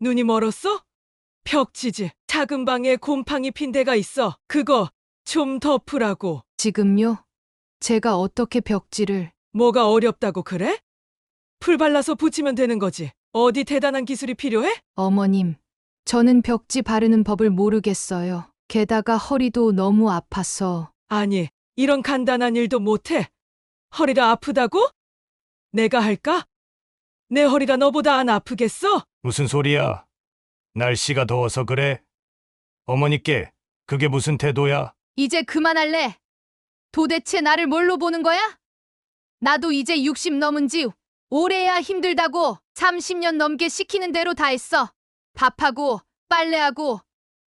눈이 멀었어? 벽지지. 작은 방에 곰팡이 핀 데가 있어. 그거 좀 덮으라고. 지금요? 제가 어떻게 벽지를... 뭐가 어렵다고 그래? 풀 발라서 붙이면 되는 거지. 어디 대단한 기술이 필요해? 어머님, 저는 벽지 바르는 법을 모르겠어요. 게다가 허리도 너무 아파서... 아니, 이런 간단한 일도 못해. 허리가 아프다고? 내가 할까? 내 허리가 너보다 안 아프겠어? 무슨 소리야? 날씨가 더워서 그래? 어머니께 그게 무슨 태도야? 이제 그만할래. 도대체 나를 뭘로 보는 거야? 나도 이제 60 넘은 지 오래야 힘들다고 30년 넘게 시키는 대로 다 했어. 밥하고 빨래하고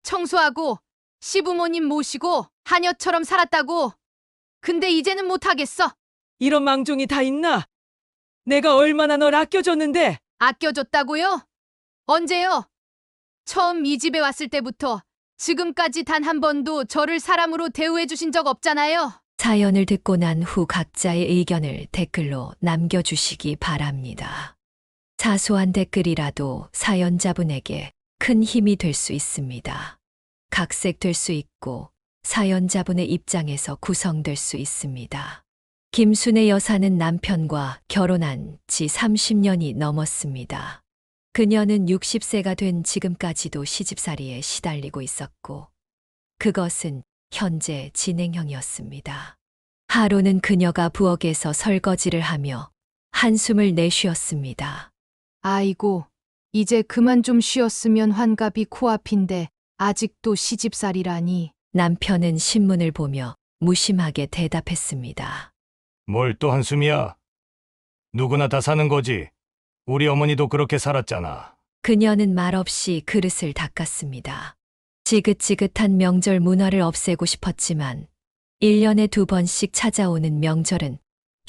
청소하고 시부모님 모시고 하녀처럼 살았다고. 근데 이제는 못하겠어. 이런 망종이 다 있나? 내가 얼마나 널 아껴줬는데. 아껴줬다고요? 언제요? 처음 이 집에 왔을 때부터 지금까지 단 한 번도 저를 사람으로 대우해 주신 적 없잖아요. 사연을 듣고 난 후 각자의 의견을 댓글로 남겨주시기 바랍니다. 사소한 댓글이라도 사연자분에게 큰 힘이 될 수 있습니다. 각색될 수 있고 사연자분의 입장에서 구성될 수 있습니다. 김순애 여사는 남편과 결혼한 지 30년이 넘었습니다. 그녀는 60세가 된 지금까지도 시집살이에 시달리고 있었고, 그것은 현재 진행형이었습니다. 하루는 그녀가 부엌에서 설거지를 하며 한숨을 내쉬었습니다. 아이고, 이제 그만 좀 쉬었으면 환갑이 코앞인데 아직도 시집살이라니. 남편은 신문을 보며 무심하게 대답했습니다. 뭘 또 한숨이야? 누구나 다 사는 거지. 우리 어머니도 그렇게 살았잖아. 그녀는 말없이 그릇을 닦았습니다. 지긋지긋한 명절 문화를 없애고 싶었지만 1년에 2번씩 찾아오는 명절은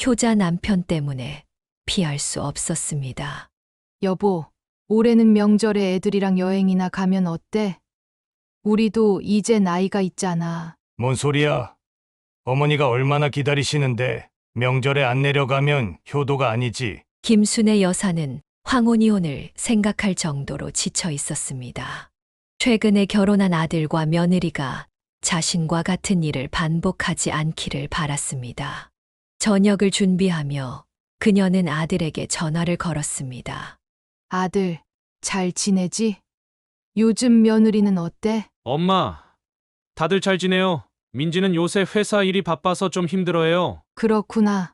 효자 남편 때문에 피할 수 없었습니다. 여보, 올해는 명절에 애들이랑 여행이나 가면 어때? 우리도 이제 나이가 있잖아. 뭔 소리야? 어머니가 얼마나 기다리시는데 명절에 안 내려가면 효도가 아니지. 김순애 여사는 황혼이혼을 생각할 정도로 지쳐 있었습니다. 최근에 결혼한 아들과 며느리가 자신과 같은 일을 반복하지 않기를 바랐습니다. 저녁을 준비하며 그녀는 아들에게 전화를 걸었습니다. 아들, 잘 지내지? 요즘 며느리는 어때? 엄마, 다들 잘 지내요? 민지는 요새 회사 일이 바빠서 좀 힘들어해요. 그렇구나.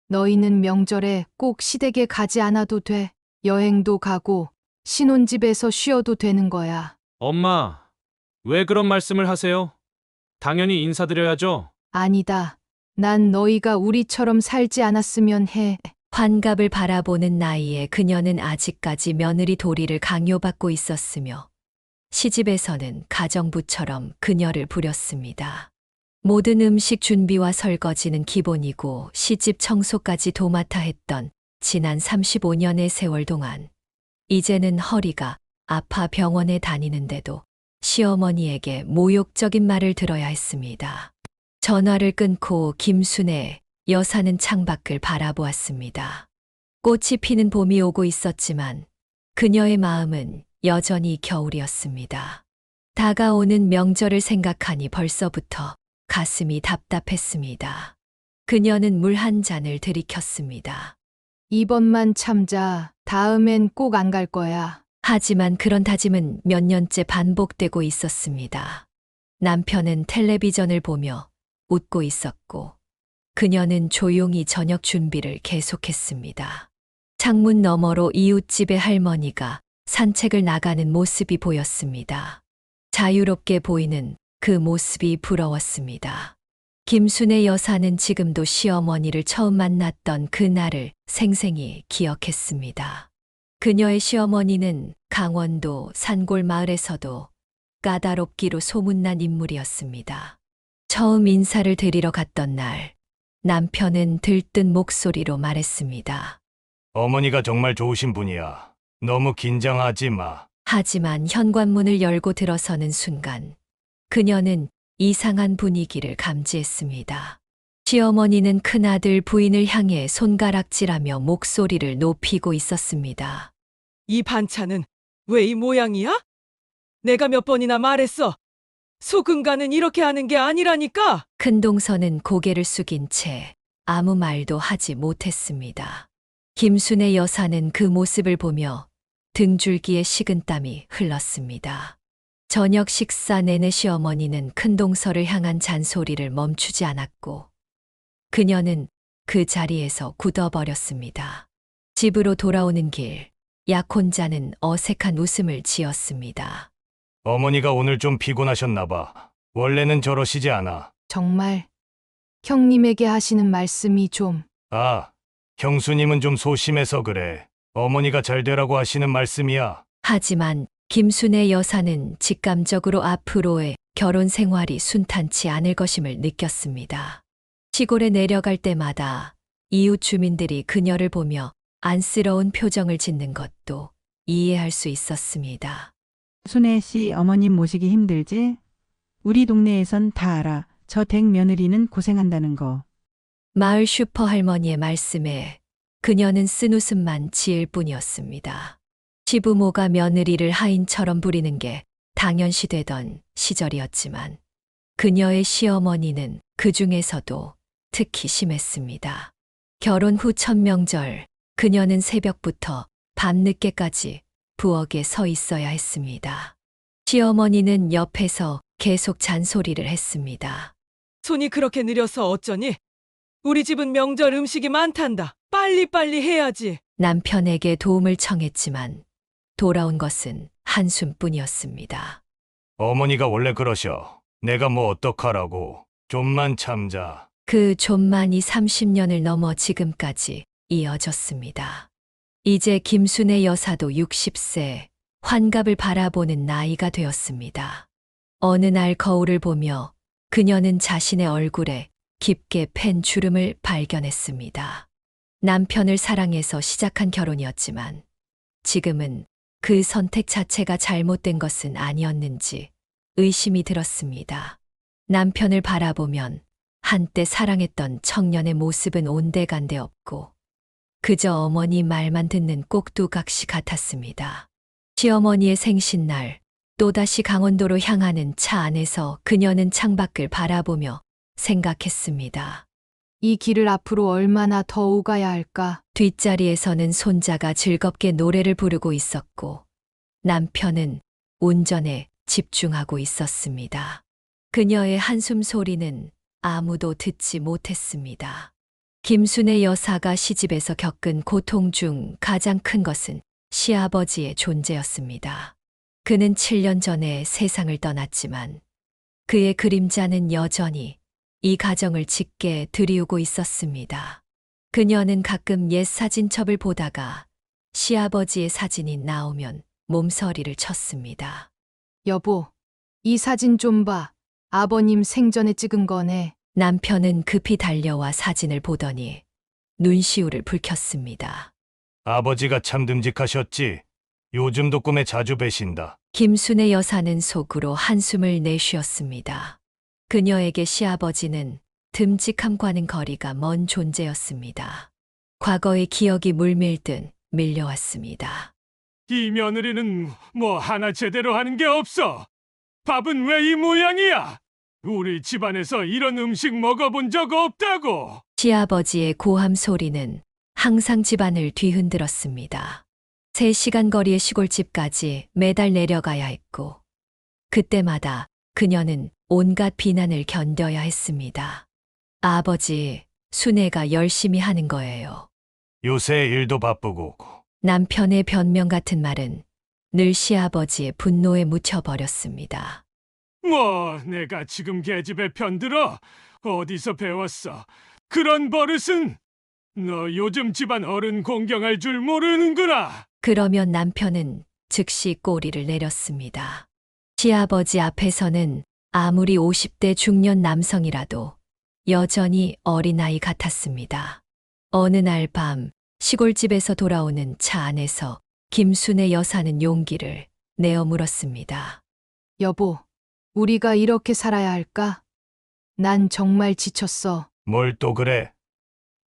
너희는 명절에 꼭 시댁에 가지 않아도 돼. 여행도 가고 신혼집에서 쉬어도 되는 거야. 엄마, 왜 그런 말씀을 하세요? 당연히 인사드려야죠. 아니다. 난 너희가 우리처럼 살지 않았으면 해. 환갑을 바라보는 나이에 그녀는 아직까지 며느리 도리를 강요받고 있었으며 시집에서는 가정부처럼 그녀를 부렸습니다. 모든 음식 준비와 설거지는 기본이고 시집 청소까지 도맡아 했던 지난 35년의 세월 동안 이제는 허리가 아파 병원에 다니는데도 시어머니에게 모욕적인 말을 들어야 했습니다. 전화를 끊고 김순애 여사는 창밖을 바라보았습니다. 꽃이 피는 봄이 오고 있었지만 그녀의 마음은 여전히 겨울이었습니다. 다가오는 명절을 생각하니 벌써부터 가슴이 답답했습니다. 그녀는 물 한 잔을 들이켰습니다. 이번만 참자. 다음엔 꼭 안 갈 거야. 하지만 그런 다짐은 몇 년째 반복되고 있었습니다. 남편은 텔레비전을 보며 웃고 있었고 그녀는 조용히 저녁 준비를 계속했습니다. 창문 너머로 이웃집의 할머니가 산책을 나가는 모습이 보였습니다. 자유롭게 보이는 그 모습이 부러웠습니다. 김순애 여사는 지금도 시어머니를 처음 만났던 그날을 생생히 기억했습니다. 그녀의 시어머니는 강원도 산골 마을에서도 까다롭기로 소문난 인물이었습니다. 처음 인사를 드리러 갔던 날, 남편은 들뜬 목소리로 말했습니다. 어머니가 정말 좋으신 분이야. 너무 긴장하지 마. 하지만 현관문을 열고 들어서는 순간, 그녀는 이상한 분위기를 감지했습니다. 시어머니는 큰아들 부인을 향해 손가락질하며 목소리를 높이고 있었습니다. 이 반찬은 왜 이 모양이야? 내가 몇 번이나 말했어. 소금간은 이렇게 하는 게 아니라니까. 큰동서는 고개를 숙인 채 아무 말도 하지 못했습니다. 김순의 여사는 그 모습을 보며 등줄기에 식은땀이 흘렀습니다. 저녁 식사 내내 시어머니는 큰동서를 향한 잔소리를 멈추지 않았고 그녀는 그 자리에서 굳어버렸습니다. 집으로 돌아오는 길, 약혼자는 어색한 웃음을 지었습니다. 어머니가 오늘 좀 피곤하셨나 봐. 원래는 저러시지 않아. 정말 형님에게 하시는 말씀이 좀 아, 형수님은 좀 소심해서 그래. 어머니가 잘 되라고 하시는 말씀이야. 하지만 김순의 여사는 직감적으로 앞으로의 결혼 생활이 순탄치 않을 것임을 느꼈습니다. 시골에 내려갈 때마다 이웃 주민들이 그녀를 보며 안쓰러운 표정을 짓는 것도 이해할 수 있었습니다. 순애 씨 어머님 모시기 힘들지? 우리 동네에선 다 알아. 저 댁 며느리는 고생한다는 거. 마을 슈퍼 할머니의 말씀에 그녀는 쓴웃음만 지을 뿐이었습니다. 시부모가 며느리를 하인처럼 부리는 게 당연시되던 시절이었지만 그녀의 시어머니는 그 중에서도 특히 심했습니다. 결혼 후 첫 명절, 그녀는 새벽부터 밤늦게까지 부엌에 서 있어야 했습니다. 시어머니는 옆에서 계속 잔소리를 했습니다. 손이 그렇게 느려서 어쩌니? 우리 집은 명절 음식이 많단다. 빨리빨리 해야지. 남편에게 도움을 청했지만 돌아온 것은 한숨뿐이었습니다. 어머니가 원래 그러셔. 내가 뭐 어떡하라고. 좀만 참자. 그 좀만이 30년을 넘어 지금까지 이어졌습니다. 이제 김순의 여사도 60세, 환갑을 바라보는 나이가 되었습니다. 어느 날 거울을 보며 그녀는 자신의 얼굴에 깊게 팬 주름을 발견했습니다. 남편을 사랑해서 시작한 결혼이었지만 지금은 그 선택 자체가 잘못된 것은 아니었는지 의심이 들었습니다. 남편을 바라보면 한때 사랑했던 청년의 모습은 온데간데 없고 그저 어머니 말만 듣는 꼭두각시 같았습니다. 시어머니의 생신날 또다시 강원도로 향하는 차 안에서 그녀는 창밖을 바라보며 생각했습니다. 이 길을 앞으로 얼마나 더 오가야 할까? 뒷자리에서는 손자가 즐겁게 노래를 부르고 있었고 남편은 운전에 집중하고 있었습니다. 그녀의 한숨 소리는 아무도 듣지 못했습니다. 김순의 여사가 시집에서 겪은 고통 중 가장 큰 것은 시아버지의 존재였습니다. 그는 7년 전에 세상을 떠났지만 그의 그림자는 여전히 이 가정을 짙게 들이우고 있었습니다. 그녀는 가끔 옛 사진첩을 보다가 시아버지의 사진이 나오면 몸서리를 쳤습니다. 여보, 이 사진 좀 봐. 아버님 생전에 찍은 거네. 남편은 급히 달려와 사진을 보더니 눈시울을 붉혔습니다. 아버지가 참 듬직하셨지. 요즘도 꿈에 자주 뵈신다. 김순의 여사는 속으로 한숨을 내쉬었습니다. 그녀에게 시아버지는 듬직함과는 거리가 먼 존재였습니다. 과거의 기억이 물밀듯 밀려왔습니다. 이 며느리는 뭐 하나 제대로 하는 게 없어. 밥은 왜 이 모양이야? 우리 집안에서 이런 음식 먹어본 적 없다고. 시아버지의 고함 소리는 항상 집안을 뒤흔들었습니다. 3시간 거리의 시골집까지 매달 내려가야 했고 그때마다 그녀는 온갖 비난을 견뎌야 했습니다. 아버지, 순애가 열심히 하는 거예요. 요새 일도 바쁘고. 남편의 변명 같은 말은 늘 시아버지의 분노에 묻혀버렸습니다. 뭐 내가 지금 계집애 편들어? 어디서 배웠어? 그런 버릇은 너 요즘 집안 어른 공경할 줄 모르는구나. 그러면 남편은 즉시 꼬리를 내렸습니다. 시아버지 앞에서는 아무리 50대 중년 남성이라도 여전히 어린아이 같았습니다. 어느 날 밤 시골집에서 돌아오는 차 안에서 김순의 여사는 용기를 내어 물었습니다. 여보, 우리가 이렇게 살아야 할까? 난 정말 지쳤어. 뭘 또 그래?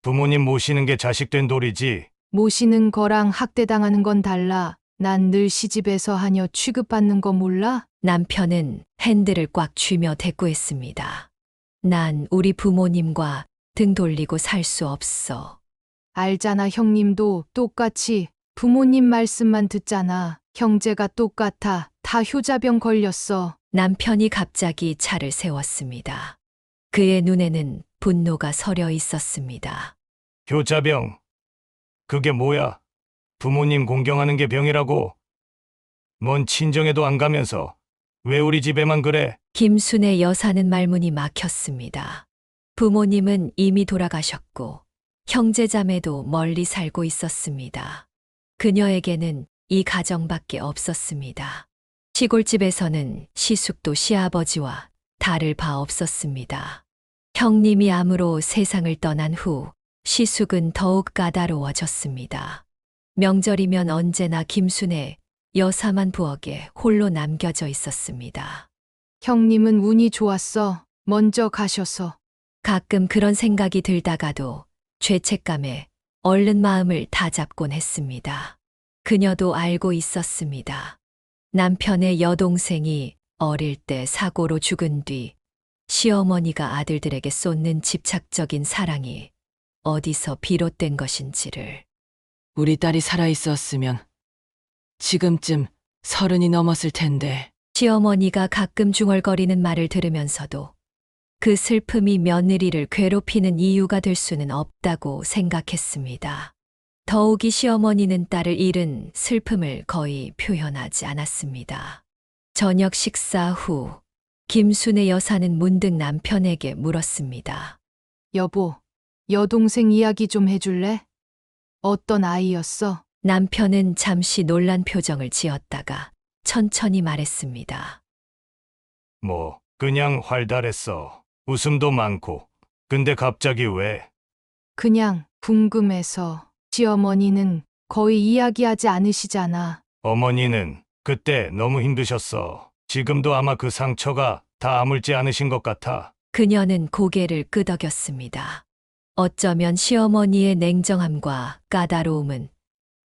부모님 모시는 게 자식 된 도리지. 모시는 거랑 학대당하는 건 달라. 난 늘 시집에서 하녀 취급받는 거 몰라? 남편은 핸들을 꽉 쥐며 대꾸했습니다. 난 우리 부모님과 등 돌리고 살 수 없어. 알잖아, 형님도 똑같이 부모님 말씀만 듣잖아. 형제가 똑같아. 다 효자병 걸렸어. 남편이 갑자기 차를 세웠습니다. 그의 눈에는 분노가 서려 있었습니다. 효자병. 그게 뭐야? 부모님 공경하는 게 병이라고? 뭔 친정에도 안 가면서 왜 우리 집에만 그래? 김순의 여사는 말문이 막혔습니다. 부모님은 이미 돌아가셨고 형제자매도 멀리 살고 있었습니다. 그녀에게는 이 가정밖에 없었습니다. 시골집에서는 시숙도 시아버지와 다를 바 없었습니다. 형님이 암으로 세상을 떠난 후 시숙은 더욱 까다로워졌습니다. 명절이면 언제나 김순의 여사만 부엌에 홀로 남겨져 있었습니다. 형님은 운이 좋았어. 먼저 가셔서. 가끔 그런 생각이 들다가도 죄책감에 얼른 마음을 다잡곤 했습니다. 그녀도 알고 있었습니다. 남편의 여동생이 어릴 때 사고로 죽은 뒤 시어머니가 아들들에게 쏟는 집착적인 사랑이 어디서 비롯된 것인지를. 우리 딸이 살아있었으면 지금쯤 30이 넘었을 텐데. 시어머니가 가끔 중얼거리는 말을 들으면서도 그 슬픔이 며느리를 괴롭히는 이유가 될 수는 없다고 생각했습니다. 더욱이 시어머니는 딸을 잃은 슬픔을 거의 표현하지 않았습니다. 저녁 식사 후 김순의 여사는 문득 남편에게 물었습니다. 여보, 여동생 이야기 좀 해줄래? 어떤 아이였어? 남편은 잠시 놀란 표정을 지었다가 천천히 말했습니다. 뭐 그냥 활달했어. 웃음도 많고. 근데 갑자기 왜? 그냥 궁금해서. 시어머니는 거의 이야기하지 않으시잖아. 어머니는 그때 너무 힘드셨어. 지금도 아마 그 상처가 다 아물지 않으신 것 같아. 그녀는 고개를 끄덕였습니다. 어쩌면 시어머니의 냉정함과 까다로움은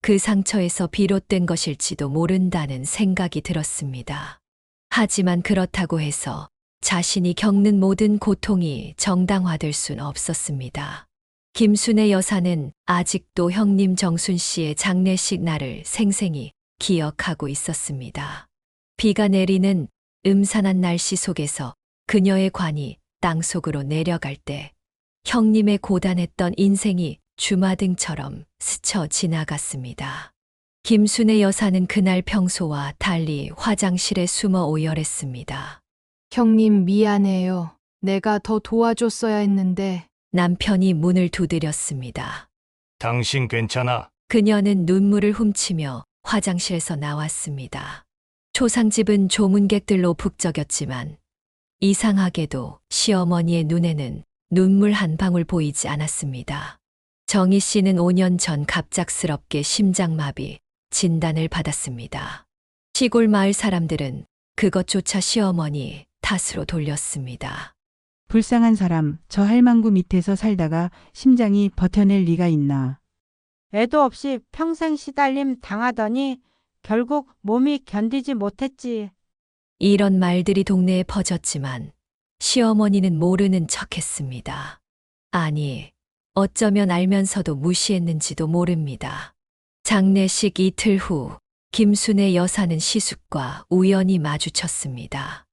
그 상처에서 비롯된 것일지도 모른다는 생각이 들었습니다. 하지만 그렇다고 해서 자신이 겪는 모든 고통이 정당화될 순 없었습니다. 김순의 여사는 아직도 형님 정순 씨의 장례식 날을 생생히 기억하고 있었습니다. 비가 내리는 음산한 날씨 속에서 그녀의 관이 땅속으로 내려갈 때 형님의 고단했던 인생이 주마등처럼 스쳐 지나갔습니다. 김순의 여사는 그날 평소와 달리 화장실에 숨어 오열했습니다. 형님 미안해요. 내가 더 도와줬어야 했는데. 남편이 문을 두드렸습니다. 당신 괜찮아? 그녀는 눈물을 훔치며 화장실에서 나왔습니다. 초상집은 조문객들로 북적였지만 이상하게도 시어머니의 눈에는 눈물 한 방울 보이지 않았습니다. 정희 씨는 5년 전 갑작스럽게 심장마비 진단을 받았습니다. 시골 마을 사람들은 그것조차 시어머니 탓으로 돌렸습니다. 불쌍한 사람, 저 할망구 밑에서 살다가 심장이 버텨낼 리가 있나. 애도 없이 평생 시달림 당하더니 결국 몸이 견디지 못했지. 이런 말들이 동네에 퍼졌지만 시어머니는 모르는 척했습니다. 아니, 어쩌면 알면서도 무시했는지도 모릅니다. 장례식 이틀 후 김순의 여사는 시숙과 우연히 마주쳤습니다.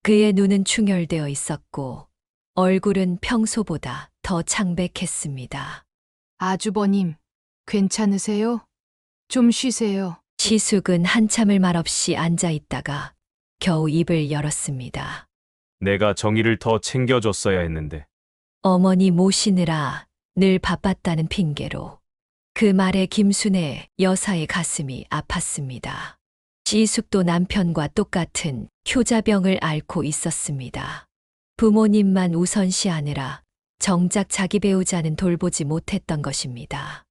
그의 눈은 충혈되어 있었고 얼굴은 평소보다 더 창백했습니다. 아주버님, 괜찮으세요? 좀 쉬세요. 시숙은 한참을 말없이 앉아 있다가 겨우 입을 열었습니다. 내가 정의를 더 챙겨줬어야 했는데. 어머니 모시느라 늘 바빴다는 핑계로 그 말에 김순의 여사의 가슴이 아팠습니다. 시숙도 남편과 똑같은 효자병을 앓고 있었습니다. 부모님만 우선시하느라 정작 자기 배우자는 돌보지 못했던 것입니다.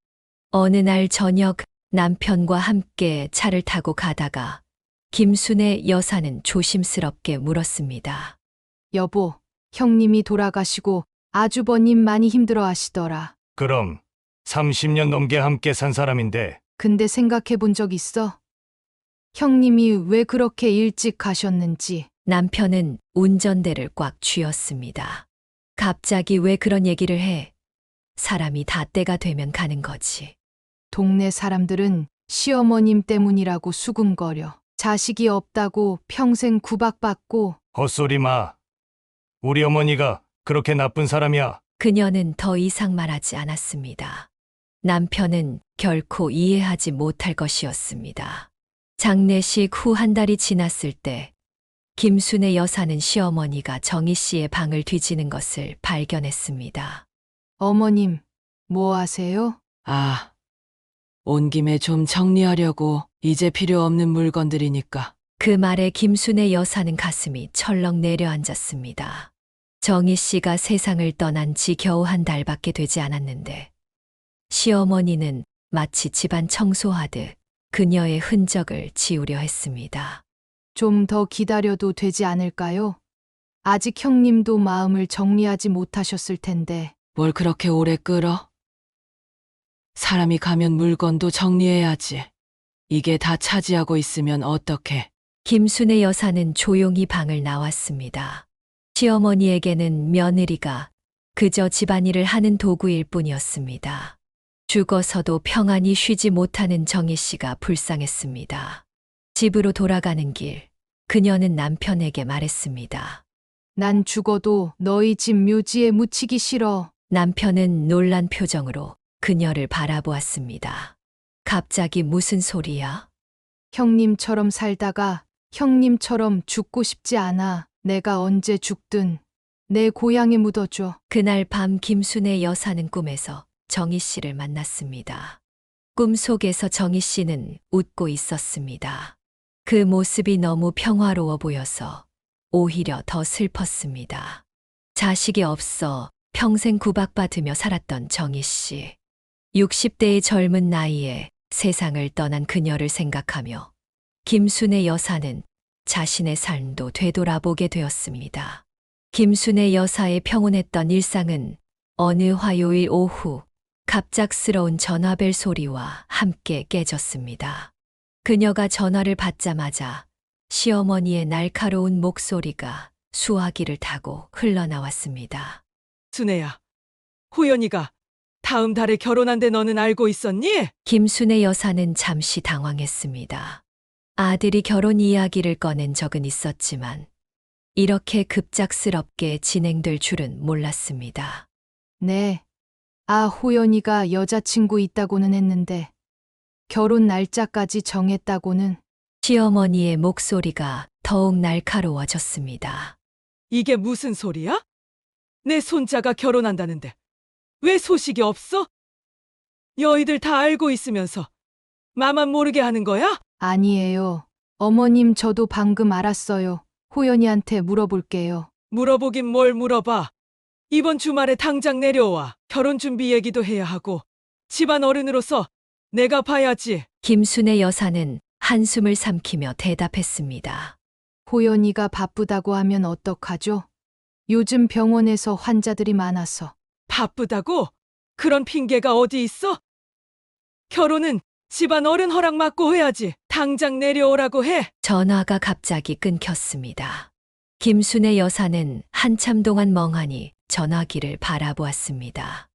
어느 날 저녁 남편과 함께 차를 타고 가다가 김순의 여사는 조심스럽게 물었습니다. 여보, 형님이 돌아가시고 아주버님 많이 힘들어 하시더라. 그럼 30년 넘게 함께 산 사람인데 근데 생각해 본 적 있어? 형님이 왜 그렇게 일찍 가셨는지. 남편은 운전대를 꽉 쥐었습니다. 갑자기 왜 그런 얘기를 해? 사람이 다 때가 되면 가는 거지. 동네 사람들은 시어머님 때문이라고 수군거려. 자식이 없다고 평생 구박받고. 헛소리 마. 우리 어머니가 그렇게 나쁜 사람이야. 그녀는 더 이상 말하지 않았습니다. 남편은 결코 이해하지 못할 것이었습니다. 장례식 후 한 달이 지났을 때 김순애 여사는 시어머니가 정희 씨의 방을 뒤지는 것을 발견했습니다. 어머님, 뭐 하세요? 아, 온 김에 좀 정리하려고. 이제 필요 없는 물건들이니까. 그 말에 김순애 여사는 가슴이 철렁 내려앉았습니다. 정희 씨가 세상을 떠난 지 겨우 한 달밖에 되지 않았는데 시어머니는 마치 집안 청소하듯 그녀의 흔적을 지우려 했습니다. 좀 더 기다려도 되지 않을까요? 아직 형님도 마음을 정리하지 못하셨을 텐데. 뭘 그렇게 오래 끌어? 사람이 가면 물건도 정리해야지. 이게 다 차지하고 있으면 어떡해. 김순애 여사는 조용히 방을 나왔습니다. 시어머니에게는 며느리가 그저 집안일을 하는 도구일 뿐이었습니다. 죽어서도 평안히 쉬지 못하는 정희 씨가 불쌍했습니다. 집으로 돌아가는 길, 그녀는 남편에게 말했습니다. 난 죽어도 너희 집 묘지에 묻히기 싫어. 남편은 놀란 표정으로 그녀를 바라보았습니다. 갑자기 무슨 소리야? 형님처럼 살다가 형님처럼 죽고 싶지 않아. 내가 언제 죽든 내 고향에 묻어줘. 그날 밤 김순애 여사는 꿈에서 정희 씨를 만났습니다. 꿈속에서 정희 씨는 웃고 있었습니다. 그 모습이 너무 평화로워 보여서 오히려 더 슬펐습니다. 자식이 없어 평생 구박받으며 살았던 정희 씨. 60대의 젊은 나이에 세상을 떠난 그녀를 생각하며 김순애 여사는 자신의 삶도 되돌아보게 되었습니다. 김순애 여사의 평온했던 일상은 어느 화요일 오후 갑작스러운 전화벨 소리와 함께 깨졌습니다. 그녀가 전화를 받자마자 시어머니의 날카로운 목소리가 수화기를 타고 흘러나왔습니다. 순애야, 호연이가 다음 달에 결혼한데 너는 알고 있었니? 김순애 여사는 잠시 당황했습니다. 아들이 결혼 이야기를 꺼낸 적은 있었지만 이렇게 급작스럽게 진행될 줄은 몰랐습니다. 네. 호연이가 여자친구 있다고는 했는데 결혼 날짜까지 정했다고는. 시어머니의 목소리가 더욱 날카로워졌습니다. 이게 무슨 소리야? 내 손자가 결혼한다는데 왜 소식이 없어? 너희들 다 알고 있으면서 나만 모르게 하는 거야? 아니에요. 어머님, 저도 방금 알았어요. 호연이한테 물어볼게요. 물어보긴 뭘 물어봐. 이번 주말에 당장 내려와. 결혼 준비 얘기도 해야 하고 집안 어른으로서 내가 봐야지. 김순애 여사는 한숨을 삼키며 대답했습니다. 호연이가 바쁘다고 하면 어떡하죠? 요즘 병원에서 환자들이 많아서. 바쁘다고? 그런 핑계가 어디 있어? 결혼은 집안 어른 허락 받고 해야지. 당장 내려오라고 해. 전화가 갑자기 끊겼습니다. 김순애 여사는 한참 동안 멍하니 전화기를 바라보았습니다.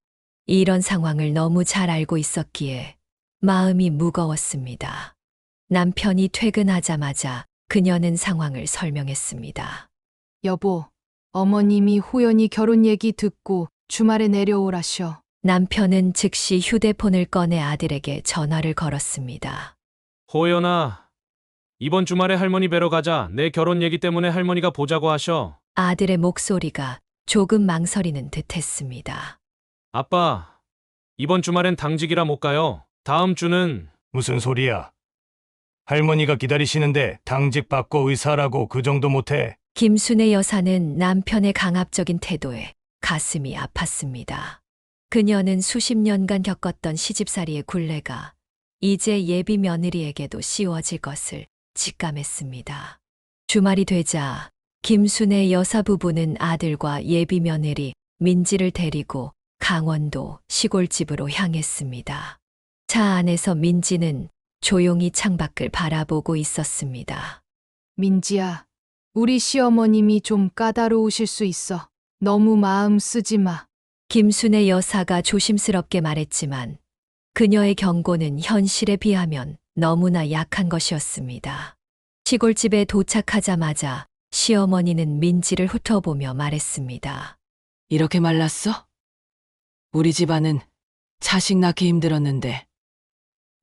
이런 상황을 너무 잘 알고 있었기에 마음이 무거웠습니다. 남편이 퇴근하자마자 그녀는 상황을 설명했습니다. 여보, 어머님이 호연이 결혼 얘기 듣고 주말에 내려오라셔. 남편은 즉시 휴대폰을 꺼내 아들에게 전화를 걸었습니다. 호연아, 이번 주말에 할머니 뵈러 가자. 내 결혼 얘기 때문에 할머니가 보자고 하셔. 아들의 목소리가 조금 망설이는 듯했습니다. 아빠, 이번 주말엔 당직이라 못 가요. 다음 주는. 무슨 소리야? 할머니가 기다리시는데 당직 받고 의사라고 그 정도 못해? 김순애 여사는 남편의 강압적인 태도에 가슴이 아팠습니다. 그녀는 수십 년간 겪었던 시집살이의 굴레가 이제 예비 며느리에게도 씌워질 것을 직감했습니다. 주말이 되자 김순애 여사 부부는 아들과 예비 며느리 민지를 데리고 강원도 시골집으로 향했습니다. 차 안에서 민지는 조용히 창밖을 바라보고 있었습니다. 민지야, 우리 시어머님이 좀 까다로우실 수 있어. 너무 마음 쓰지 마. 김순애 여사가 조심스럽게 말했지만 그녀의 경고는 현실에 비하면 너무나 약한 것이었습니다. 시골집에 도착하자마자 시어머니는 민지를 훑어보며 말했습니다. 이렇게 말랐어? 우리 집안은 자식 낳기 힘들었는데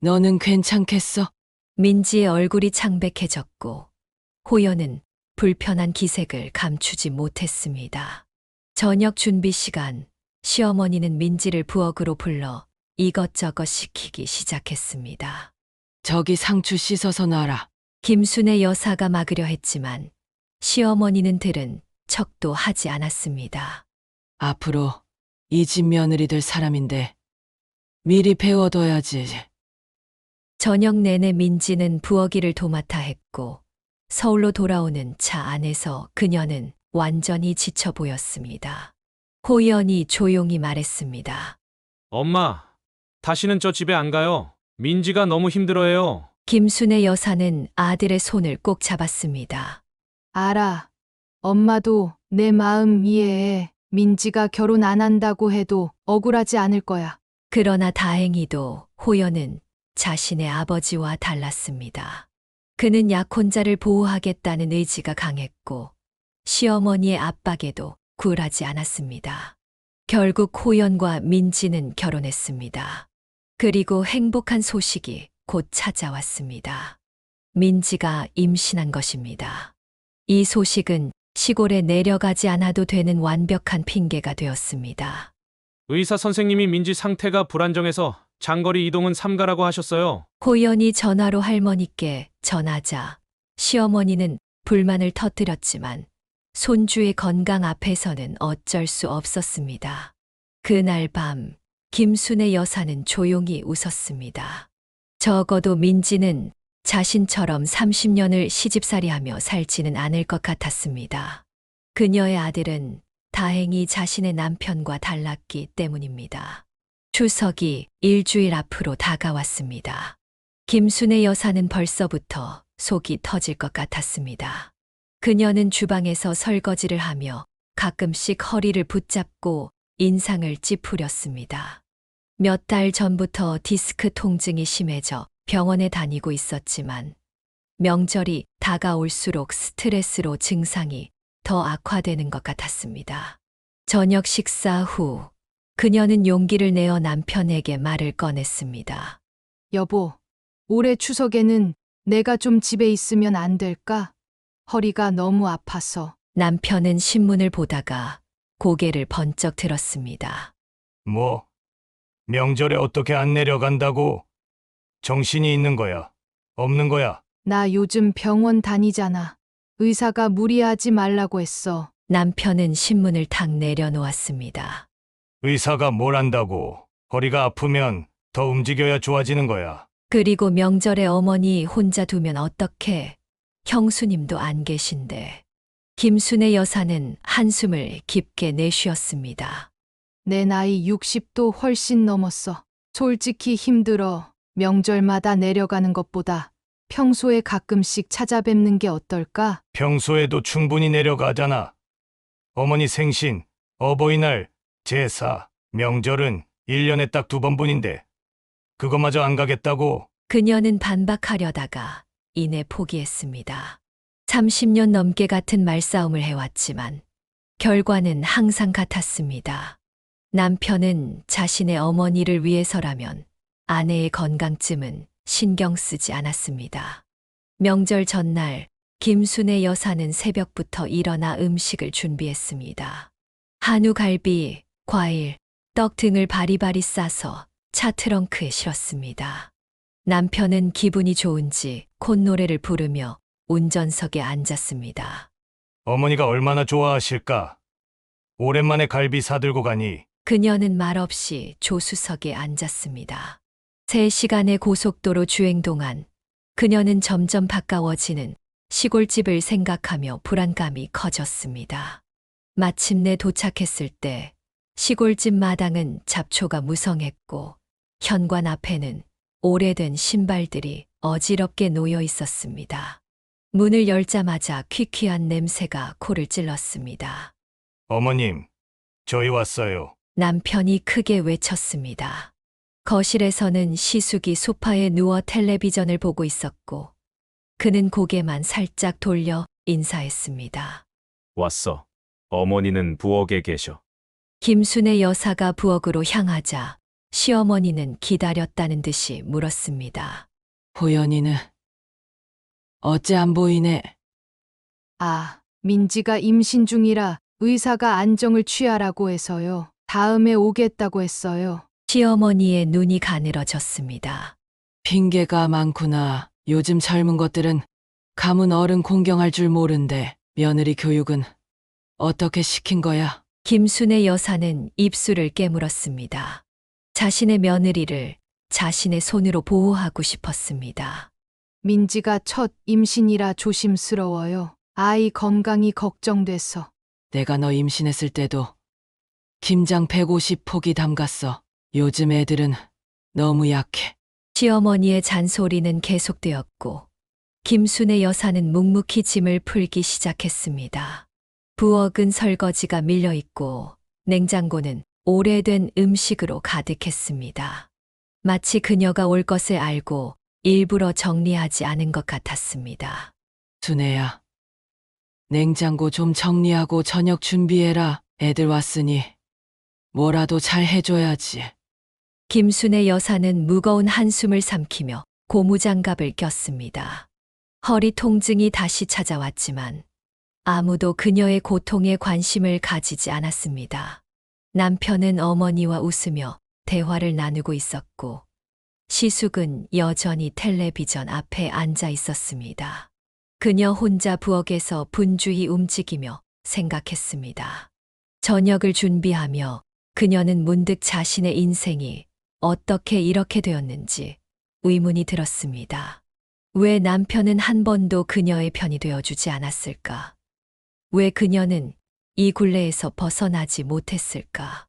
너는 괜찮겠어? 민지의 얼굴이 창백해졌고 호연은 불편한 기색을 감추지 못했습니다. 저녁 준비 시간, 시어머니는 민지를 부엌으로 불러 이것저것 시키기 시작했습니다. 저기 상추 씻어서 놔라. 김순애 여사가 막으려 했지만 시어머니는 들은 척도 하지 않았습니다. 앞으로 이 집 며느리 될 사람인데 미리 배워둬야지. 저녁 내내 민지는 부엌일을 도맡아 했고 서울로 돌아오는 차 안에서 그녀는 완전히 지쳐 보였습니다. 호연이 조용히 말했습니다. 엄마, 다시는 저 집에 안 가요. 민지가 너무 힘들어해요. 김순애 여사는 아들의 손을 꼭 잡았습니다. 알아. 엄마도 내 마음 이해해. 민지가 결혼 안 한다고 해도 억울하지 않을 거야. 그러나 다행히도 호연은 자신의 아버지와 달랐습니다. 그는 약혼자를 보호하겠다는 의지가 강했고 시어머니의 압박에도 굴하지 않았습니다. 결국 호연과 민지는 결혼했습니다. 그리고 행복한 소식이 곧 찾아왔습니다. 민지가 임신한 것입니다. 이 소식은 시골에 내려가지 않아도 되는 완벽한 핑계가 되었습니다. 의사 선생님이 민지 상태가 불안정해서 장거리 이동은 삼가라고 하셨어요. 호연이 전화로 할머니께 전하자 시어머니는 불만을 터뜨렸지만 손주의 건강 앞에서는 어쩔 수 없었습니다. 그날 밤 김순애 여사는 조용히 웃었습니다. 적어도 민지는 자신처럼 30년을 시집살이하며 살지는 않을 것 같았습니다. 그녀의 아들은 다행히 자신의 남편과 달랐기 때문입니다. 추석이 일주일 앞으로 다가왔습니다. 김순애 여사는 벌써부터 속이 터질 것 같았습니다. 그녀는 주방에서 설거지를 하며 가끔씩 허리를 붙잡고 인상을 찌푸렸습니다. 몇 달 전부터 디스크 통증이 심해져 병원에 다니고 있었지만 명절이 다가올수록 스트레스로 증상이 더 악화되는 것 같았습니다. 저녁 식사 후 그녀는 용기를 내어 남편에게 말을 꺼냈습니다. 여보, 올해 추석에는 내가 좀 집에 있으면 안 될까? 허리가 너무 아파서. 남편은 신문을 보다가 고개를 번쩍 들었습니다. 뭐? 명절에 어떻게 안 내려간다고? 정신이 있는 거야? 없는 거야? 나 요즘 병원 다니잖아. 의사가 무리하지 말라고 했어. 남편은 신문을 탁 내려놓았습니다. 의사가 뭘 한다고? 허리가 아프면 더 움직여야 좋아지는 거야. 그리고 명절에 어머니 혼자 두면 어떡해? 형수님도 안 계신데. 김순애 여사는 한숨을 깊게 내쉬었습니다. 내 나이 60도 훨씬 넘었어. 솔직히 힘들어. 명절마다 내려가는 것보다 평소에 가끔씩 찾아뵙는 게 어떨까? 평소에도 충분히 내려가잖아. 어머니 생신, 어버이날, 제사, 명절은 1년에 딱 2번뿐인데 그거마저 안 가겠다고? 그녀는 반박하려다가 이내 포기했습니다. 30년 넘게 같은 말싸움을 해왔지만 결과는 항상 같았습니다. 남편은 자신의 어머니를 위해서라면 아내의 건강쯤은 신경 쓰지 않았습니다. 명절 전날 김순애 여사는 새벽부터 일어나 음식을 준비했습니다. 한우 갈비, 과일, 떡 등을 바리바리 싸서 차 트렁크에 실었습니다. 남편은 기분이 좋은지 콧노래를 부르며 운전석에 앉았습니다. 어머니가 얼마나 좋아하실까? 오랜만에 갈비 사들고 가니 그녀는 말없이 조수석에 앉았습니다. 3시간의 고속도로 주행 동안 그녀는 점점 가까워지는 시골집을 생각하며 불안감이 커졌습니다. 마침내 도착했을 때 시골집 마당은 잡초가 무성했고 현관 앞에는 오래된 신발들이 어지럽게 놓여 있었습니다. 문을 열자마자 퀴퀴한 냄새가 코를 찔렀습니다. 어머님, 저희 왔어요. 남편이 크게 외쳤습니다. 거실에서는 시숙이 소파에 누워 텔레비전을 보고 있었고 그는 고개만 살짝 돌려 인사했습니다. 왔어. 어머니는 부엌에 계셔. 김순의 여사가 부엌으로 향하자 시어머니는 기다렸다는 듯이 물었습니다. 보연이는 어째 안 보이네. 아, 민지가 임신 중이라 의사가 안정을 취하라고 해서요. 다음에 오겠다고 했어요. 시어머니의 눈이 가늘어졌습니다. 핑계가 많구나. 요즘 젊은 것들은 가문 어른 공경할 줄 모른대. 며느리 교육은 어떻게 시킨 거야? 김순의 여사는 입술을 깨물었습니다. 자신의 며느리를 자신의 손으로 보호하고 싶었습니다. 민지가 첫 임신이라 조심스러워요. 아이 건강이 걱정돼서. 내가 너 임신했을 때도 김장 150포기 담갔어. 요즘 애들은 너무 약해. 시어머니의 잔소리는 계속되었고 김순의 여사는 묵묵히 짐을 풀기 시작했습니다. 부엌은 설거지가 밀려있고 냉장고는 오래된 음식으로 가득했습니다. 마치 그녀가 올 것을 알고 일부러 정리하지 않은 것 같았습니다. 순애야, 냉장고 좀 정리하고 저녁 준비해라. 애들 왔으니 뭐라도 잘 해줘야지. 김순의 여사는 무거운 한숨을 삼키며 고무장갑을 꼈습니다. 허리 통증이 다시 찾아왔지만 아무도 그녀의 고통에 관심을 가지지 않았습니다. 남편은 어머니와 웃으며 대화를 나누고 있었고 시숙은 여전히 텔레비전 앞에 앉아 있었습니다. 그녀 혼자 부엌에서 분주히 움직이며 생각했습니다. 저녁을 준비하며 그녀는 문득 자신의 인생이 어떻게 이렇게 되었는지 의문이 들었습니다. 왜 남편은 한 번도 그녀의 편이 되어주지 않았을까? 왜 그녀는 이 굴레에서 벗어나지 못했을까?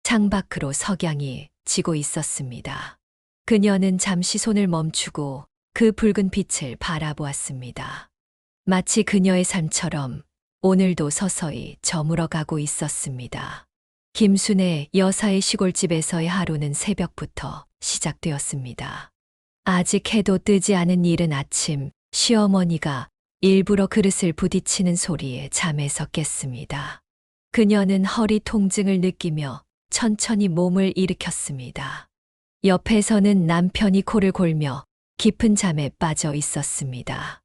창밖으로 석양이 지고 있었습니다. 그녀는 잠시 손을 멈추고 그 붉은 빛을 바라보았습니다. 마치 그녀의 삶처럼 오늘도 서서히 저물어가고 있었습니다. 김순의 여사의 시골집에서의 하루는 새벽부터 시작되었습니다. 아직 해도 뜨지 않은 이른 아침, 시어머니가 일부러 그릇을 부딪히는 소리에 잠에서 깼습니다. 그녀는 허리 통증을 느끼며 천천히 몸을 일으켰습니다. 옆에서는 남편이 코를 골며 깊은 잠에 빠져 있었습니다.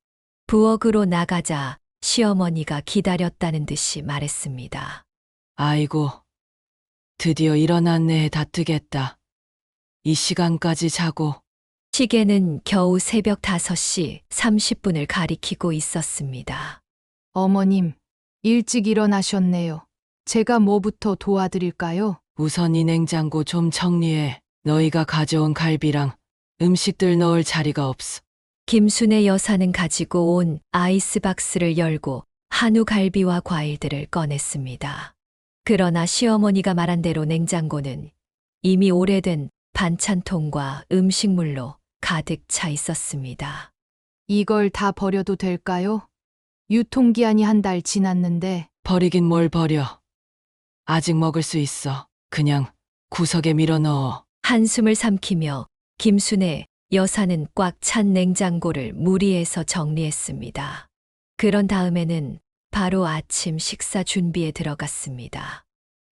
부엌으로 나가자 시어머니가 기다렸다는 듯이 말했습니다. 아이고, 드디어 일어났네. 다 뜨겠다. 이 시간까지 자고. 시계는 겨우 새벽 5시 30분을 가리키고 있었습니다. 어머님, 일찍 일어나셨네요. 제가 뭐부터 도와드릴까요? 우선 이 냉장고 좀 정리해. 너희가 가져온 갈비랑 음식들 넣을 자리가 없어. 김순의 여사는 가지고 온 아이스박스를 열고 한우 갈비와 과일들을 꺼냈습니다. 그러나 시어머니가 말한 대로 냉장고는 이미 오래된 반찬통과 음식물로 가득 차 있었습니다. 이걸 다 버려도 될까요? 유통기한이 한 달 지났는데. 버리긴 뭘 버려. 아직 먹을 수 있어. 그냥 구석에 밀어 넣어. 한숨을 삼키며 김순의 여사는 꽉 찬 냉장고를 무리해서 정리했습니다. 그런 다음에는 바로 아침 식사 준비에 들어갔습니다.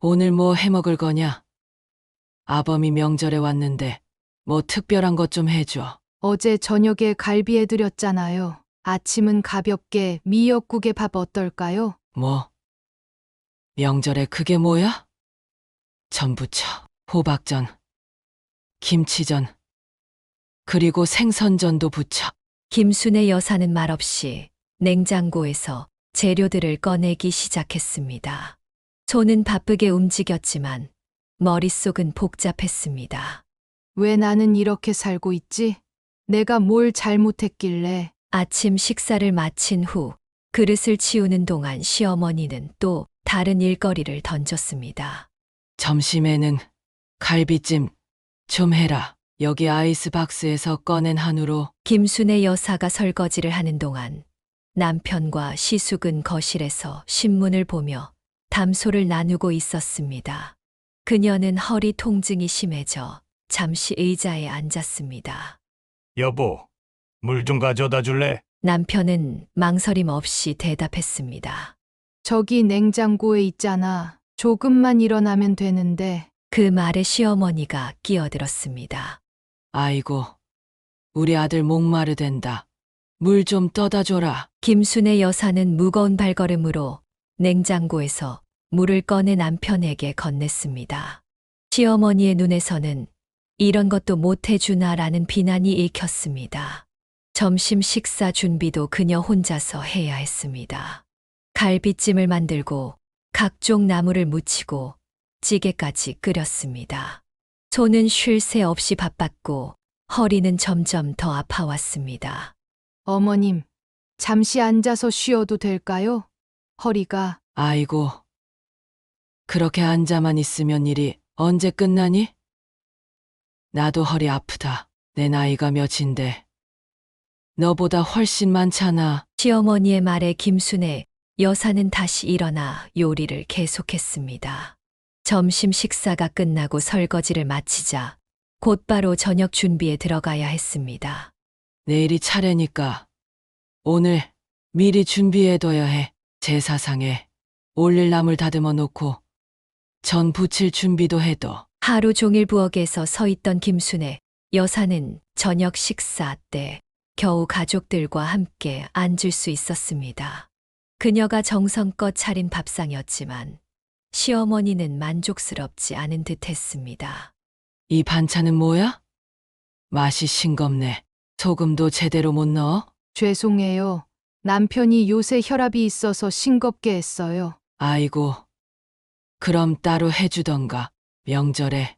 오늘 뭐 해먹을 거냐? 아범이 명절에 왔는데 뭐 특별한 것 좀 해줘. 어제 저녁에 갈비 해드렸잖아요. 아침은 가볍게 미역국에 밥 어떨까요? 뭐? 명절에 그게 뭐야? 전부쳐, 호박전, 김치전, 그리고 생선전도 부쳐. 김순의 여사는 말없이 냉장고에서 재료들을 꺼내기 시작했습니다. 손은 바쁘게 움직였지만 머릿속은 복잡했습니다. 왜 나는 이렇게 살고 있지? 내가 뭘 잘못했길래. 아침 식사를 마친 후 그릇을 치우는 동안 시어머니는 또 다른 일거리를 던졌습니다. 점심에는 갈비찜 좀 해라. 여기 아이스박스에서 꺼낸 한우로 김순의 여사가 설거지를 하는 동안 남편과 시숙은 거실에서 신문을 보며 담소를 나누고 있었습니다. 그녀는 허리 통증이 심해져 잠시 의자에 앉았습니다. 여보, 물 좀 가져다 줄래? 남편은 망설임 없이 대답했습니다. 저기 냉장고에 있잖아. 조금만 일어나면 되는데. 그 말에 시어머니가 끼어들었습니다. 아이고, 우리 아들 목마르댄다. 물 좀 떠다 줘라. 김순의 여사는 무거운 발걸음으로 냉장고에서 물을 꺼내 남편에게 건넸습니다. 시어머니의 눈에서는 이런 것도 못해주나라는 비난이 읽혔습니다. 점심 식사 준비도 그녀 혼자서 해야 했습니다. 갈비찜을 만들고 각종 나물을 무치고 찌개까지 끓였습니다. 손은 쉴 새 없이 바빴고 허리는 점점 더 아파왔습니다. 어머님, 잠시 앉아서 쉬어도 될까요? 허리가. 아이고, 그렇게 앉아만 있으면 일이 언제 끝나니? 나도 허리 아프다. 내 나이가 몇인데. 너보다 훨씬 많잖아. 시어머니의 말에 김순의 여사는 다시 일어나 요리를 계속했습니다. 점심 식사가 끝나고 설거지를 마치자 곧바로 저녁 준비에 들어가야 했습니다. 내일이 차례니까 오늘 미리 준비해둬야 해. 제사상에 올릴 나물 다듬어 놓고 전 부칠 준비도 해둬. 하루 종일 부엌에서 서 있던 김순의 여사는 저녁 식사 때 겨우 가족들과 함께 앉을 수 있었습니다. 그녀가 정성껏 차린 밥상이었지만 시어머니는 만족스럽지 않은 듯 했습니다. 이 반찬은 뭐야? 맛이 싱겁네. 소금도 제대로 못 넣어? 죄송해요. 남편이 요새 혈압이 있어서 싱겁게 했어요. 아이고, 그럼 따로 해주던가. 명절에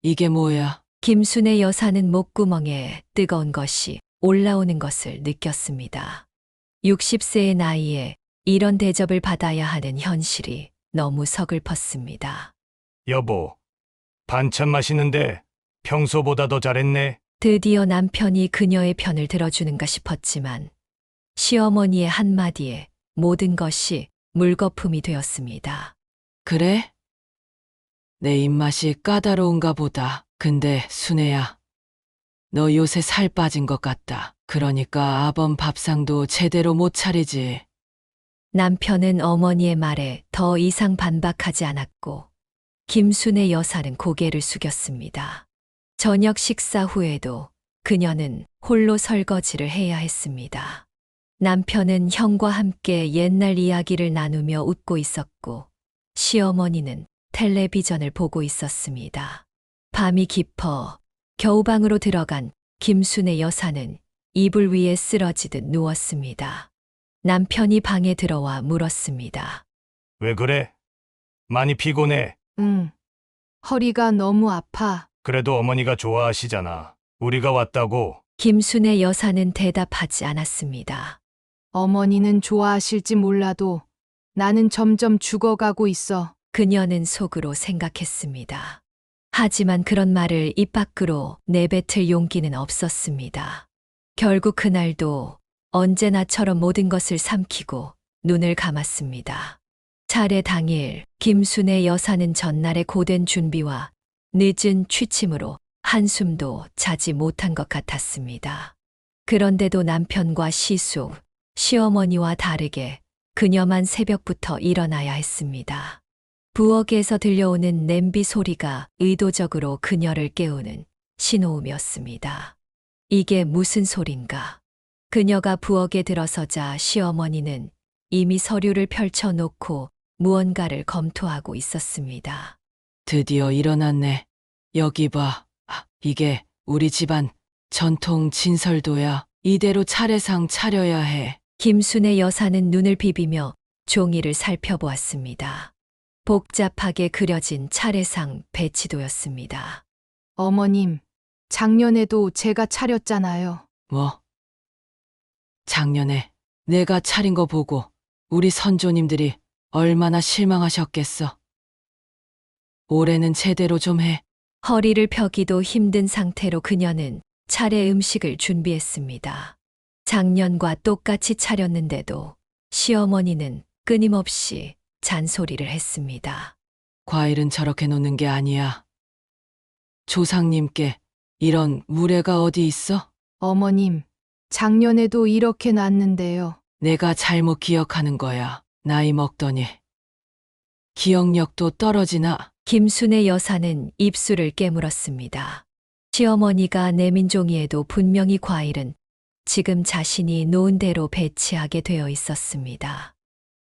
이게 뭐야? 김순의 여사는 목구멍에 뜨거운 것이 올라오는 것을 느꼈습니다. 60세의 나이에 이런 대접을 받아야 하는 현실이 너무 서글펐습니다. 여보, 반찬 맛있는데 평소보다 더 잘했네. 드디어 남편이 그녀의 편을 들어주는가 싶었지만 시어머니의 한마디에 모든 것이 물거품이 되었습니다. 그래? 내 입맛이 까다로운가 보다. 근데 순애야, 너 요새 살 빠진 것 같다. 그러니까 아범 밥상도 제대로 못 차리지. 남편은 어머니의 말에 더 이상 반박하지 않았고 김순의 여사는 고개를 숙였습니다. 저녁 식사 후에도 그녀는 홀로 설거지를 해야 했습니다. 남편은 형과 함께 옛날 이야기를 나누며 웃고 있었고 시어머니는 텔레비전을 보고 있었습니다. 밤이 깊어 겨우방으로 들어간 김순의 여사는 이불 위에 쓰러지듯 누웠습니다. 남편이 방에 들어와 물었습니다. 왜 그래? 많이 피곤해. 응. 허리가 너무 아파. 그래도 어머니가 좋아하시잖아. 우리가 왔다고. 김순의 여사는 대답하지 않았습니다. 어머니는 좋아하실지 몰라도 나는 점점 죽어가고 있어. 그녀는 속으로 생각했습니다. 하지만 그런 말을 입 밖으로 내뱉을 용기는 없었습니다. 결국 그날도 언제나처럼 모든 것을 삼키고 눈을 감았습니다. 차례 당일 김순의 여사는 전날의 고된 준비와 늦은 취침으로 한숨도 자지 못한 것 같았습니다. 그런데도 남편과 시숙, 시어머니와 다르게 그녀만 새벽부터 일어나야 했습니다. 부엌에서 들려오는 냄비 소리가 의도적으로 그녀를 깨우는 신호음이었습니다. 이게 무슨 소린가? 그녀가 부엌에 들어서자 시어머니는 이미 서류를 펼쳐놓고 무언가를 검토하고 있었습니다. 드디어 일어났네. 여기 봐. 이게 우리 집안 전통 진설도야. 이대로 차례상 차려야 해. 김순의 여사는 눈을 비비며 종이를 살펴보았습니다. 복잡하게 그려진 차례상 배치도였습니다. 어머님, 작년에도 제가 차렸잖아요. 뭐? 작년에 내가 차린 거 보고 우리 선조님들이 얼마나 실망하셨겠어. 올해는 제대로 좀 해. 허리를 펴기도 힘든 상태로 그녀는 차례 음식을 준비했습니다. 작년과 똑같이 차렸는데도 시어머니는 끊임없이 잔소리를 했습니다. 과일은 저렇게 놓는 게 아니야. 조상님께 이런 무례가 어디 있어? 어머님, 작년에도 이렇게 놨는데요. 내가 잘못 기억하는 거야. 나이 먹더니. 기억력도 떨어지나? 김순의 여사는 입술을 깨물었습니다. 시어머니가 내민 종이에도 분명히 과일은 지금 자신이 놓은 대로 배치하게 되어 있었습니다.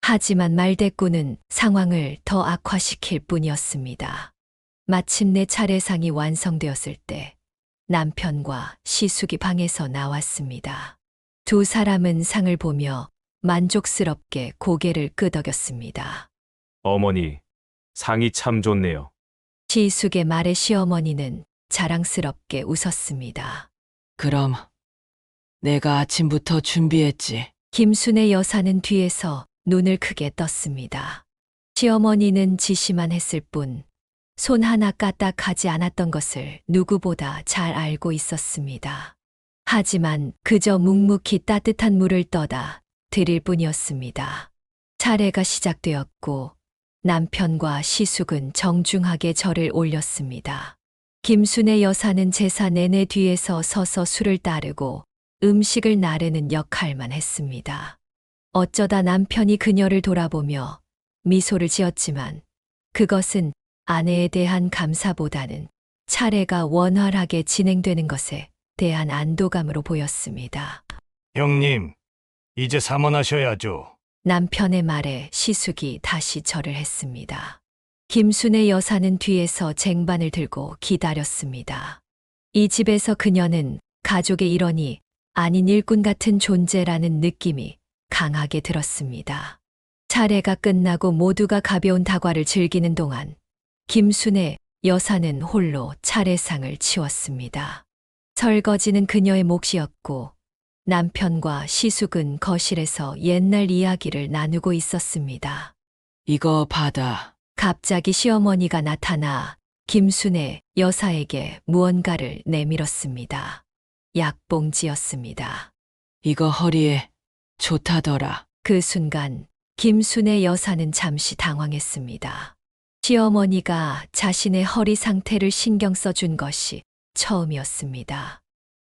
하지만 말대꾸는 상황을 더 악화시킬 뿐이었습니다. 마침내 차례상이 완성되었을 때 남편과 시숙이 방에서 나왔습니다. 두 사람은 상을 보며 만족스럽게 고개를 끄덕였습니다. 어머니, 상이 참 좋네요. 시숙의 말에 시어머니는 자랑스럽게 웃었습니다. 그럼 내가 아침부터 준비했지. 김순의 여사는 뒤에서 눈을 크게 떴습니다. 시어머니는 지시만 했을 뿐 손 하나 까딱하지 않았던 것을 누구보다 잘 알고 있었습니다. 하지만 그저 묵묵히 따뜻한 물을 떠다 드릴 뿐이었습니다. 차례가 시작되었고 남편과 시숙은 정중하게 절을 올렸습니다. 김순의 여사는 제사 내내 뒤에서 서서 술을 따르고 음식을 나르는 역할만 했습니다. 어쩌다 남편이 그녀를 돌아보며 미소를 지었지만 그것은 아내에 대한 감사보다는 차례가 원활하게 진행되는 것에 대한 안도감으로 보였습니다. 형님, 이제 삼원하셔야죠. 남편의 말에 시숙이 다시 절을 했습니다. 김순의 여사는 뒤에서 쟁반을 들고 기다렸습니다. 이 집에서 그녀는 가족의 일원이 아닌 일꾼 같은 존재라는 느낌이 강하게 들었습니다. 차례가 끝나고 모두가 가벼운 다과를 즐기는 동안 김순의 여사는 홀로 차례상을 치웠습니다. 설거지는 그녀의 몫이었고 남편과 시숙은 거실에서 옛날 이야기를 나누고 있었습니다. 이거 받아. 갑자기 시어머니가 나타나 김순의 여사에게 무언가를 내밀었습니다. 약봉지였습니다. 이거 허리에 좋다더라. 그 순간 김순의 여사는 잠시 당황했습니다. 시어머니가 자신의 허리 상태를 신경 써준 것이 처음이었습니다.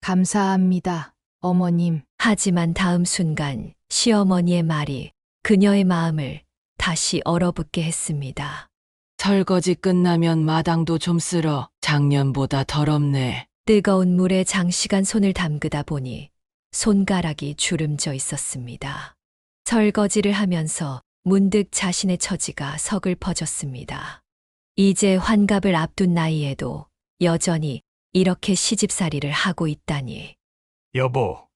감사합니다, 어머님. 하지만 다음 순간 시어머니의 말이 그녀의 마음을 다시 얼어붙게 했습니다. 설거지 끝나면 마당도 좀 쓸어. 작년보다 더럽네. 뜨거운 물에 장시간 손을 담그다 보니 손가락이 주름져 있었습니다. 설거지를 하면서 문득 자신의 처지가 서글퍼졌습니다. 이제 환갑을 앞둔 나이에도 여전히 이렇게 시집살이를 하고 있다니. 여보,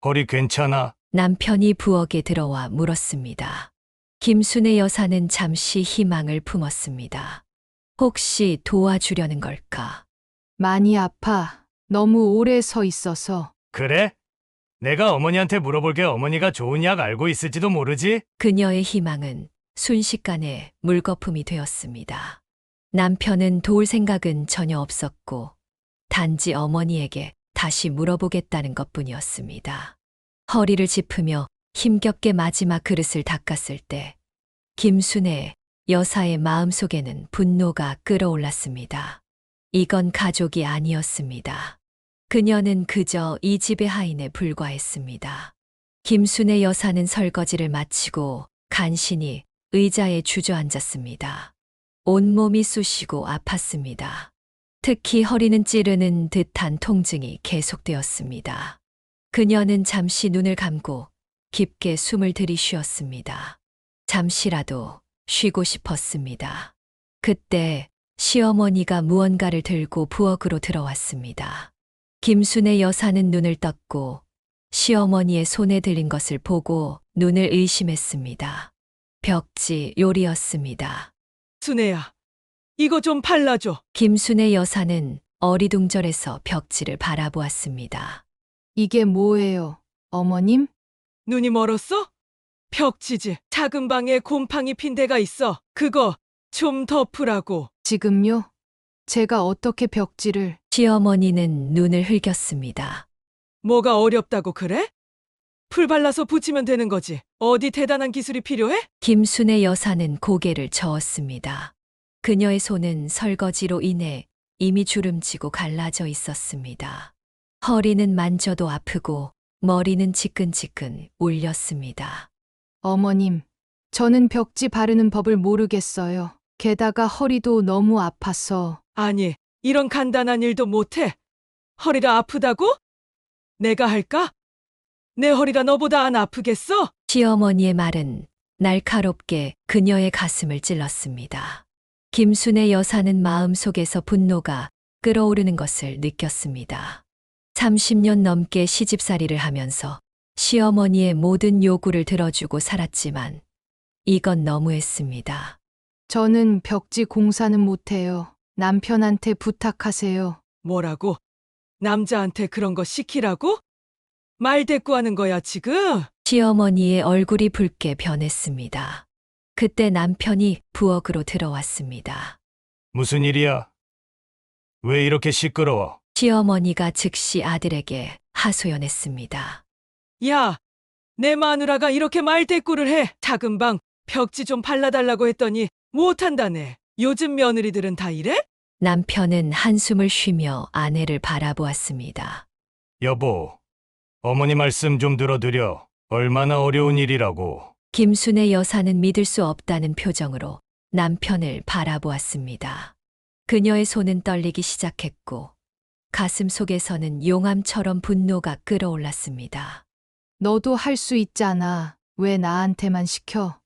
허리 괜찮아? 남편이 부엌에 들어와 물었습니다. 김순의 여사는 잠시 희망을 품었습니다. 혹시 도와주려는 걸까? 많이 아파. 너무 오래 서 있어서. 그래? 내가 어머니한테 물어볼게. 어머니가 좋은 약 알고 있을지도 모르지? 그녀의 희망은 순식간에 물거품이 되었습니다. 남편은 도울 생각은 전혀 없었고 단지 어머니에게 다시 물어보겠다는 것뿐이었습니다. 허리를 짚으며 힘겹게 마지막 그릇을 닦았을 때 김순의 여사의 마음속에는 분노가 끓어올랐습니다. 이건 가족이 아니었습니다. 그녀는 그저 이 집의 하인에 불과했습니다. 김순의 여사는 설거지를 마치고 간신히 의자에 주저앉았습니다. 온몸이 쑤시고 아팠습니다. 특히 허리는 찌르는 듯한 통증이 계속되었습니다. 그녀는 잠시 눈을 감고 깊게 숨을 들이쉬었습니다. 잠시라도 쉬고 싶었습니다. 그때 시어머니가 무언가를 들고 부엌으로 들어왔습니다. 김순의 여사는 눈을 떴고 시어머니의 손에 들린 것을 보고 눈을 의심했습니다. 벽지 요리였습니다. 순애야, 이거 좀 발라줘. 김순의 여사는 어리둥절해서 벽지를 바라보았습니다. 이게 뭐예요, 어머님? 눈이 멀었어? 벽지지. 작은 방에 곰팡이 핀 데가 있어. 그거 좀 덮으라고. 지금요? 제가 어떻게 벽지를 시어머니는 눈을 흘겼습니다. 뭐가 어렵다고 그래? 풀 발라서 붙이면 되는 거지. 어디 대단한 기술이 필요해? 김순애 여사는 고개를 저었습니다. 그녀의 손은 설거지로 인해 이미 주름지고 갈라져 있었습니다. 허리는 만져도 아프고 머리는 지끈지끈 울렸습니다. 어머님, 저는 벽지 바르는 법을 모르겠어요. 게다가 허리도 너무 아파서. 아니, 이런 간단한 일도 못해. 허리가 아프다고? 내가 할까? 내 허리가 너보다 안 아프겠어? 시어머니의 말은 날카롭게 그녀의 가슴을 찔렀습니다. 김순애 여사는 마음속에서 분노가 끓어오르는 것을 느꼈습니다. 30년 넘게 시집살이를 하면서 시어머니의 모든 요구를 들어주고 살았지만 이건 너무했습니다. 저는 벽지 공사는 못해요. 남편한테 부탁하세요. 뭐라고? 남자한테 그런 거 시키라고? 말대꾸하는 거야, 지금? 시어머니의 얼굴이 붉게 변했습니다. 그때 남편이 부엌으로 들어왔습니다. 무슨 일이야? 왜 이렇게 시끄러워? 시어머니가 즉시 아들에게 하소연했습니다. 야, 내 마누라가 이렇게 말대꾸를 해. 작은 방 벽지 좀 발라달라고 했더니 못한다네. 요즘 며느리들은 다 이래? 남편은 한숨을 쉬며 아내를 바라보았습니다. 여보, 어머니 말씀 좀 들어드려. 얼마나 어려운 일이라고. 김순애 여사는 믿을 수 없다는 표정으로 남편을 바라보았습니다. 그녀의 손은 떨리기 시작했고 가슴 속에서는 용암처럼 분노가 끓어올랐습니다. 너도 할 수 있잖아. 왜 나한테만 시켜?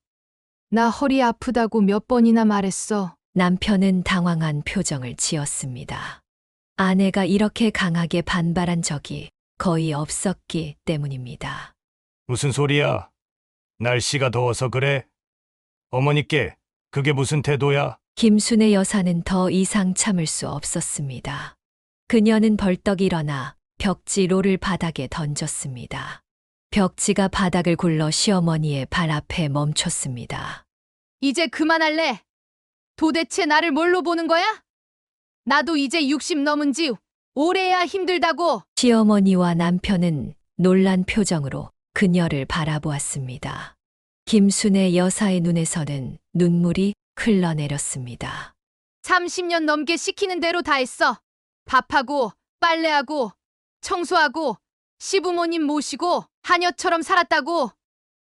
나 허리 아프다고 몇 번이나 말했어. 남편은 당황한 표정을 지었습니다. 아내가 이렇게 강하게 반발한 적이 거의 없었기 때문입니다. 무슨 소리야? 날씨가 더워서 그래? 어머니께 그게 무슨 태도야? 김순애 여사는 더 이상 참을 수 없었습니다. 그녀는 벌떡 일어나 벽지 롤을 바닥에 던졌습니다. 벽지가 바닥을 굴러 시어머니의 발 앞에 멈췄습니다. 이제 그만할래. 도대체 나를 뭘로 보는 거야? 나도 이제 60 넘은지 오래야 힘들다고. 시어머니와 남편은 놀란 표정으로 그녀를 바라보았습니다. 김순애 여사의 눈에서는 눈물이 흘러내렸습니다. 30년 넘게 시키는 대로 다 했어. 밥하고 빨래하고 청소하고 시부모님 모시고 하녀처럼 살았다고.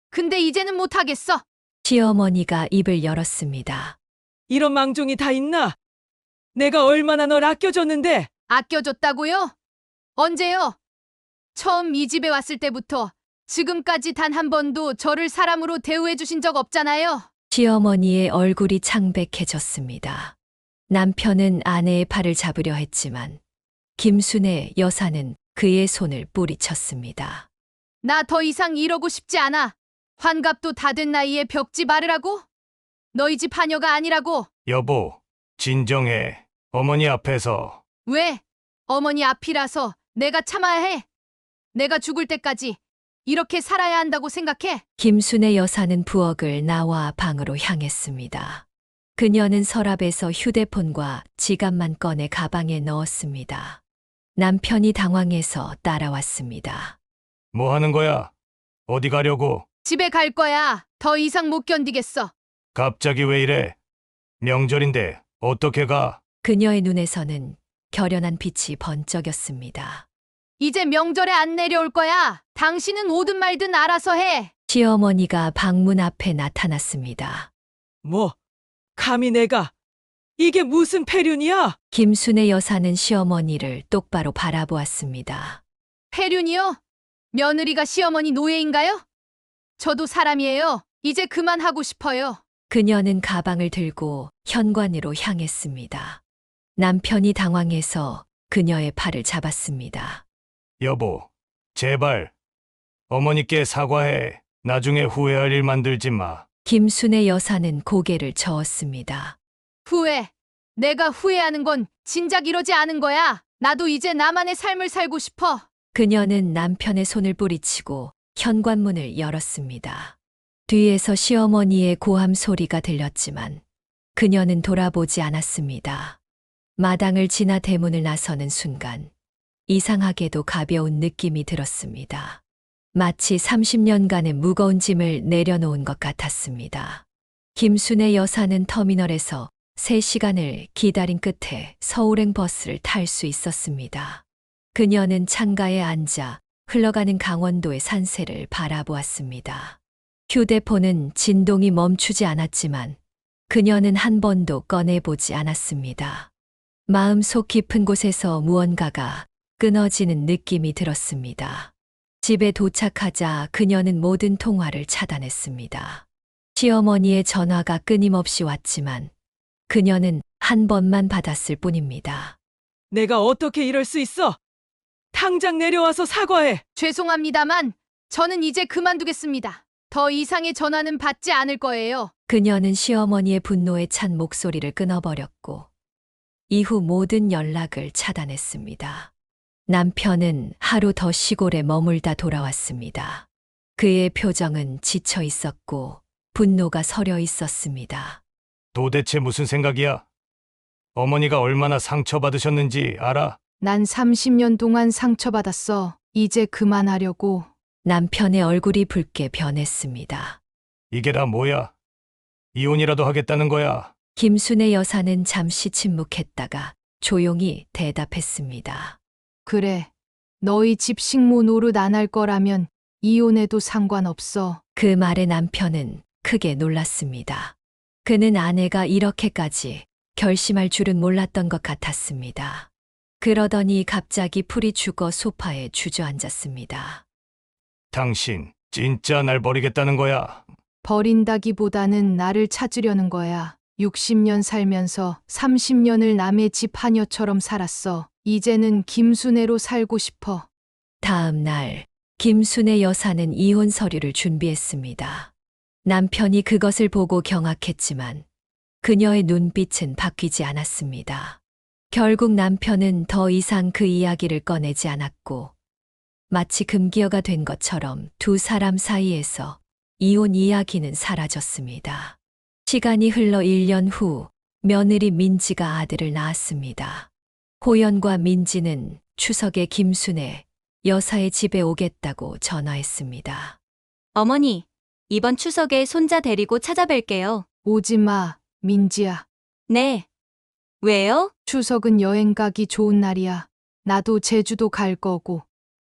근데 이제는 못하겠어. 시어머니가 입을 열었습니다. 이런 망종이 다 있나? 내가 얼마나 널 아껴줬는데. 아껴줬다고요? 언제요? 처음 이 집에 왔을 때부터 지금까지 단 한 번도 저를 사람으로 대우해 주신 적 없잖아요. 시어머니의 얼굴이 창백해졌습니다. 남편은 아내의 팔을 잡으려 했지만 김순애 여사는 그의 손을 뿌리쳤습니다. 나 더 이상 이러고 싶지 않아. 환갑도 다 된 나이에 벽지 바르라고? 너희 집 하녀가 아니라고. 여보, 진정해. 어머니 앞에서. 왜? 어머니 앞이라서 내가 참아야 해. 내가 죽을 때까지 이렇게 살아야 한다고 생각해. 김순애 여사는 부엌을 나와 방으로 향했습니다. 그녀는 서랍에서 휴대폰과 지갑만 꺼내 가방에 넣었습니다. 남편이 당황해서 따라왔습니다. 뭐 하는 거야? 어디 가려고? 집에 갈 거야. 더 이상 못 견디겠어. 갑자기 왜 이래? 명절인데 어떻게 가? 그녀의 눈에서는 결연한 빛이 번쩍였습니다. 이제 명절에 안 내려올 거야. 당신은 오든 말든 알아서 해. 시어머니가 방문 앞에 나타났습니다. 뭐, 감히 내가. 이게 무슨 폐륜이야? 김순애 여사는 시어머니를 똑바로 바라보았습니다. 폐륜이요? 며느리가 시어머니 노예인가요? 저도 사람이에요. 이제 그만하고 싶어요. 그녀는 가방을 들고 현관으로 향했습니다. 남편이 당황해서 그녀의 팔을 잡았습니다. 여보, 제발. 어머니께 사과해. 나중에 후회할 일 만들지 마. 김순애 여사는 고개를 저었습니다. 후회. 내가 후회하는 건 진작 이러지 않은 거야. 나도 이제 나만의 삶을 살고 싶어. 그녀는 남편의 손을 뿌리치고 현관문을 열었습니다. 뒤에서 시어머니의 고함 소리가 들렸지만 그녀는 돌아보지 않았습니다. 마당을 지나 대문을 나서는 순간 이상하게도 가벼운 느낌이 들었습니다. 마치 30년간의 무거운 짐을 내려놓은 것 같았습니다. 김순애 여사는 터미널에서 3시간을 기다린 끝에 서울행 버스를 탈 수 있었습니다. 그녀는 창가에 앉아 흘러가는 강원도의 산세를 바라보았습니다. 휴대폰은 진동이 멈추지 않았지만 그녀는 한 번도 꺼내보지 않았습니다. 마음속 깊은 곳에서 무언가가 끊어지는 느낌이 들었습니다. 집에 도착하자 그녀는 모든 통화를 차단했습니다. 시어머니의 전화가 끊임없이 왔지만 그녀는 한 번만 받았을 뿐입니다. 내가 어떻게 이럴 수 있어? 당장 내려와서 사과해. 죄송합니다만 저는 이제 그만두겠습니다. 더 이상의 전화는 받지 않을 거예요. 그녀는 시어머니의 분노에 찬 목소리를 끊어버렸고 이후 모든 연락을 차단했습니다. 남편은 하루 더 시골에 머물다 돌아왔습니다. 그의 표정은 지쳐 있었고 분노가 서려 있었습니다. 도대체 무슨 생각이야? 어머니가 얼마나 상처받으셨는지 알아? 난 30년 동안 상처받았어. 이제 그만하려고. 남편의 얼굴이 붉게 변했습니다. 이게 다 뭐야? 이혼이라도 하겠다는 거야. 김순애 여사는 잠시 침묵했다가 조용히 대답했습니다. 그래. 너희 집 식모 노릇 안 할 거라면 이혼해도 상관없어. 그 말에 남편은 크게 놀랐습니다. 그는 아내가 이렇게까지 결심할 줄은 몰랐던 것 같았습니다. 그러더니 갑자기 풀이 죽어 소파에 주저앉았습니다. 당신 진짜 날 버리겠다는 거야? 버린다기보다는 나를 찾으려는 거야. 60년 살면서 30년을 남의 집 하녀처럼 살았어. 이제는 김순애로 살고 싶어. 다음 날 김순애 여사는 이혼 서류를 준비했습니다. 남편이 그것을 보고 경악했지만 그녀의 눈빛은 바뀌지 않았습니다. 결국 남편은 더 이상 그 이야기를 꺼내지 않았고 마치 금기어가 된 것처럼 두 사람 사이에서 이혼 이야기는 사라졌습니다. 시간이 흘러 1년 후 며느리 민지가 아들을 낳았습니다. 호연과 민지는 추석에 김순애 여사의 집에 오겠다고 전화했습니다. 어머니, 이번 추석에 손자 데리고 찾아뵐게요. 오지 마, 민지야. 네. 왜요? 추석은 여행 가기 좋은 날이야. 나도 제주도 갈 거고.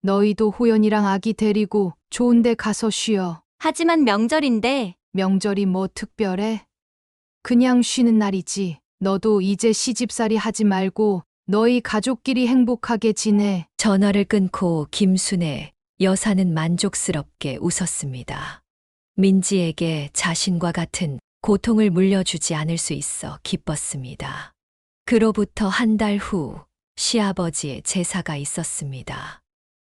너희도 호연이랑 아기 데리고 좋은 데 가서 쉬어. 하지만 명절인데. 명절이 뭐 특별해? 그냥 쉬는 날이지. 너도 이제 시집살이 하지 말고 너희 가족끼리 행복하게 지내. 전화를 끊고 김순애 여사는 만족스럽게 웃었습니다. 민지에게 자신과 같은 고통을 물려주지 않을 수 있어 기뻤습니다. 그로부터 한 달 후 시아버지의 제사가 있었습니다.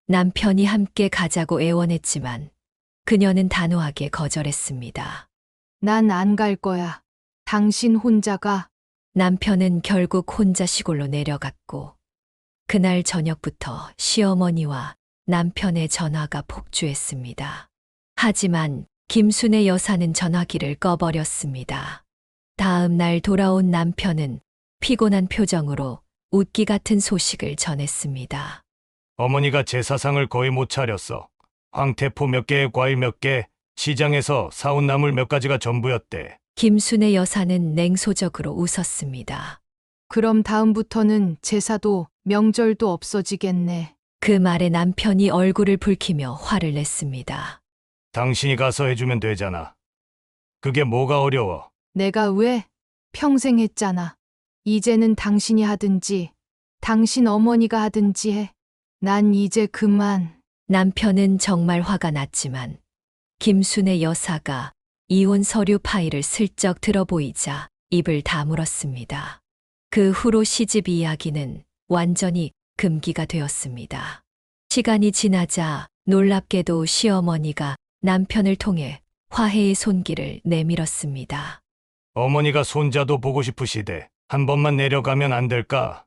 남편이 함께 가자고 애원했지만 그녀는 단호하게 거절했습니다. 난 안 갈 거야. 당신 혼자 가. 남편은 결국 혼자 시골로 내려갔고 그날 저녁부터 시어머니와 남편의 전화가 폭주했습니다. 하지만 김순애 여사는 전화기를 꺼버렸습니다. 다음 날 돌아온 남편은 피곤한 표정으로 웃기 같은 소식을 전했습니다. 어머니가 제사상을 거의 못 차렸어. 황태포 몇 개에 과일 몇 개, 시장에서 사온 나물 몇 가지가 전부였대. 김순애 여사는 냉소적으로 웃었습니다. 그럼 다음부터는 제사도 명절도 없어지겠네. 그 말에 남편이 얼굴을 붉히며 화를 냈습니다. 당신이 가서 해주면 되잖아. 그게 뭐가 어려워? 내가 왜? 평생 했잖아. 이제는 당신이 하든지, 당신 어머니가 하든지 해. 난 이제 그만. 남편은 정말 화가 났지만 김순애 여사가 이혼 서류 파일을 슬쩍 들어보이자 입을 다물었습니다. 그 후로 시집 이야기는 완전히 금기가 되었습니다. 시간이 지나자 놀랍게도 시어머니가 남편을 통해 화해의 손길을 내밀었습니다. 어머니가 손자도 보고 싶으시대. 한 번만 내려가면 안 될까?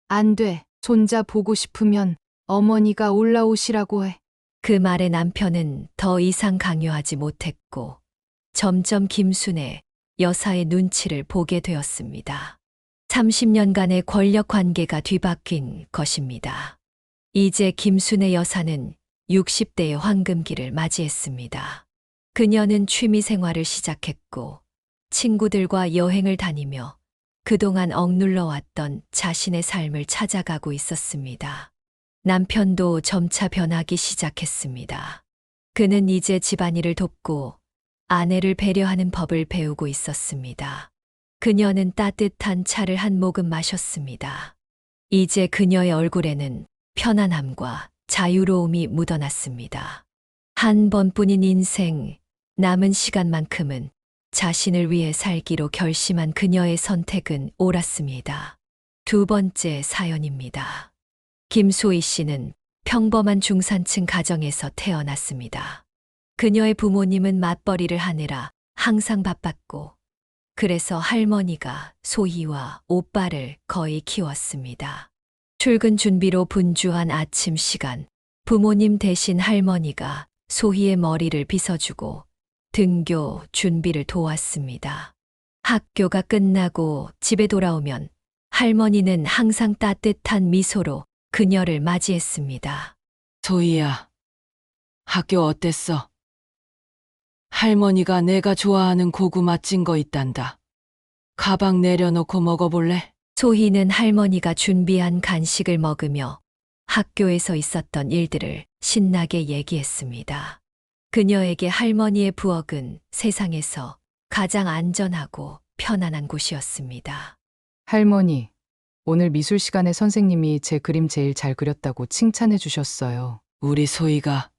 안 돼. 손자 보고 싶으면 어머니가 올라오시라고 해. 그 말에 남편은 더 이상 강요하지 못했고 점점 김순애 여사의 눈치를 보게 되었습니다. 30년간의 권력 관계가 뒤바뀐 것입니다. 이제 김순애 여사는 60대의 황금기를 맞이했습니다. 그녀는 취미 생활을 시작했고 친구들과 여행을 다니며 그동안 억눌러 왔던 자신의 삶을 찾아가고 있었습니다. 남편도 점차 변하기 시작했습니다. 그는 이제 집안일을 돕고 아내를 배려하는 법을 배우고 있었습니다. 그녀는 따뜻한 차를 한 모금 마셨습니다. 이제 그녀의 얼굴에는 편안함과 자유로움이 묻어났습니다. 한 번뿐인 인생, 남은 시간만큼은 자신을 위해 살기로 결심한 그녀의 선택은 옳았습니다. 두 번째 사연입니다. 김소희 씨는 평범한 중산층 가정에서 태어났습니다. 그녀의 부모님은 맞벌이를 하느라 항상 바빴고, 그래서 할머니가 소희와 오빠를 거의 키웠습니다. 출근 준비로 분주한 아침 시간, 부모님 대신 할머니가 소희의 머리를 빗어주고 등교 준비를 도왔습니다. 학교가 끝나고 집에 돌아오면 할머니는 항상 따뜻한 미소로 그녀를 맞이했습니다. 소희야, 학교 어땠어? 할머니가 내가 좋아하는 고구마 찐 거 있단다. 가방 내려놓고 먹어볼래? 소희는 할머니가 준비한 간식을 먹으며 학교에서 있었던 일들을 신나게 얘기했습니다. 그녀에게 할머니의 부엌은 세상에서 가장 안전하고 편안한 곳이었습니다. 할머니, 오늘 미술 시간에 선생님이 제 그림 제일 잘 그렸다고 칭찬해 주셨어요. 우리 소희가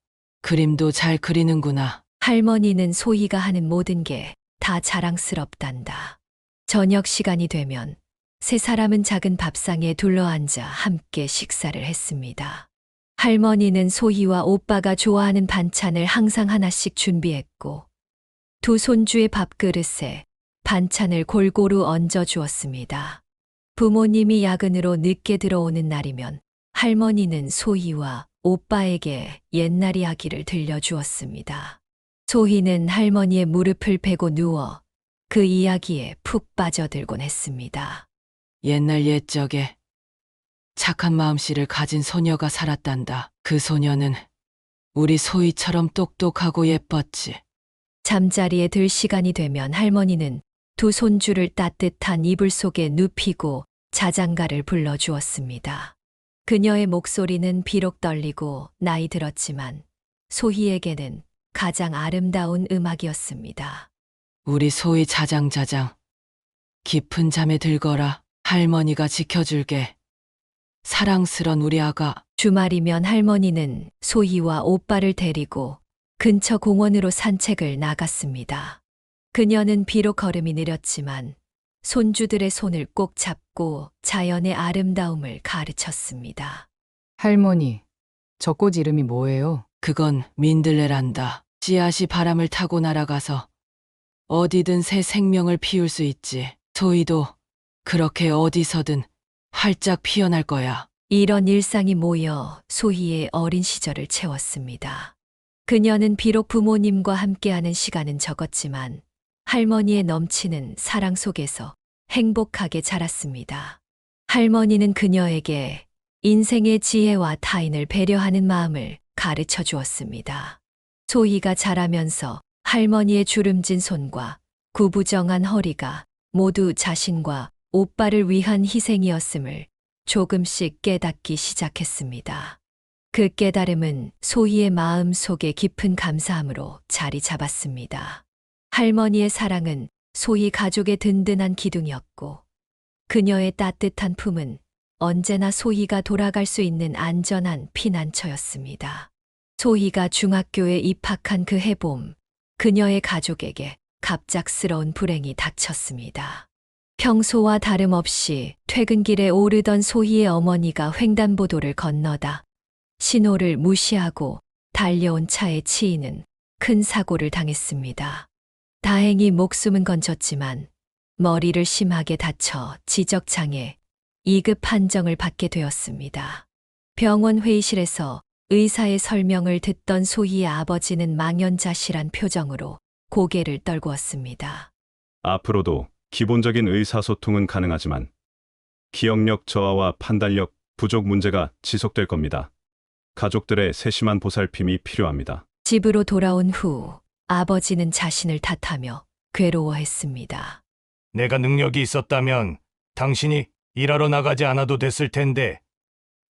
그림도 잘 그리는구나. 할머니는 소희가 하는 모든 게 다 자랑스럽단다. 저녁 시간이 되면 세 사람은 작은 밥상에 둘러앉아 함께 식사를 했습니다. 할머니는 소희와 오빠가 좋아하는 반찬을 항상 하나씩 준비했고, 두 손주의 밥그릇에 반찬을 골고루 얹어 주었습니다. 부모님이 야근으로 늦게 들어오는 날이면 할머니는 소희와 오빠에게 옛날 이야기를 들려주었습니다. 소희는 할머니의 무릎을 베고 누워 그 이야기에 푹 빠져들곤 했습니다. 옛날 옛적에 착한 마음씨를 가진 소녀가 살았단다. 그 소녀는 우리 소희처럼 똑똑하고 예뻤지. 잠자리에 들 시간이 되면 할머니는 두 손주를 따뜻한 이불 속에 눕히고 자장가를 불러주었습니다. 그녀의 목소리는 비록 떨리고 나이 들었지만 소희에게는 가장 아름다운 음악이었습니다. 우리 소희 자장자장. 깊은 잠에 들거라. 할머니가 지켜줄게. 사랑스런 우리 아가. 주말이면 할머니는 소희와 오빠를 데리고 근처 공원으로 산책을 나갔습니다. 그녀는 비록 걸음이 느렸지만 손주들의 손을 꼭 잡고 자연의 아름다움을 가르쳤습니다. 할머니, 저 꽃 이름이 뭐예요? 그건 민들레란다. 씨앗이 바람을 타고 날아가서 어디든 새 생명을 피울 수 있지. 소희도 그렇게 어디서든 활짝 피어날 거야. 이런 일상이 모여 소희의 어린 시절을 채웠습니다. 그녀는 비록 부모님과 함께하는 시간은 적었지만 할머니의 넘치는 사랑 속에서 행복하게 자랐습니다. 할머니는 그녀에게 인생의 지혜와 타인을 배려하는 마음을 가르쳐 주었습니다. 소희가 자라면서 할머니의 주름진 손과 구부정한 허리가 모두 자신과 오빠를 위한 희생이었음을 조금씩 깨닫기 시작했습니다. 그 깨달음은 소희의 마음 속에 깊은 감사함으로 자리 잡았습니다. 할머니의 사랑은 소희 가족의 든든한 기둥이었고, 그녀의 따뜻한 품은 언제나 소희가 돌아갈 수 있는 안전한 피난처였습니다. 소희가 중학교에 입학한 그 해봄, 그녀의 가족에게 갑작스러운 불행이 닥쳤습니다. 평소와 다름없이 퇴근길에 오르던 소희의 어머니가 횡단보도를 건너다 신호를 무시하고 달려온 차에 치이는 큰 사고를 당했습니다. 다행히 목숨은 건졌지만 머리를 심하게 다쳐 지적장애 2급 판정을 받게 되었습니다. 병원 회의실에서 의사의 설명을 듣던 소희의 아버지는 망연자실한 표정으로 고개를 떨구었습니다. 앞으로도 기본적인 의사소통은 가능하지만 기억력 저하와 판단력 부족 문제가 지속될 겁니다. 가족들의 세심한 보살핌이 필요합니다. 집으로 돌아온 후 아버지는 자신을 탓하며 괴로워했습니다. 내가 능력이 있었다면 당신이 일하러 나가지 않아도 됐을 텐데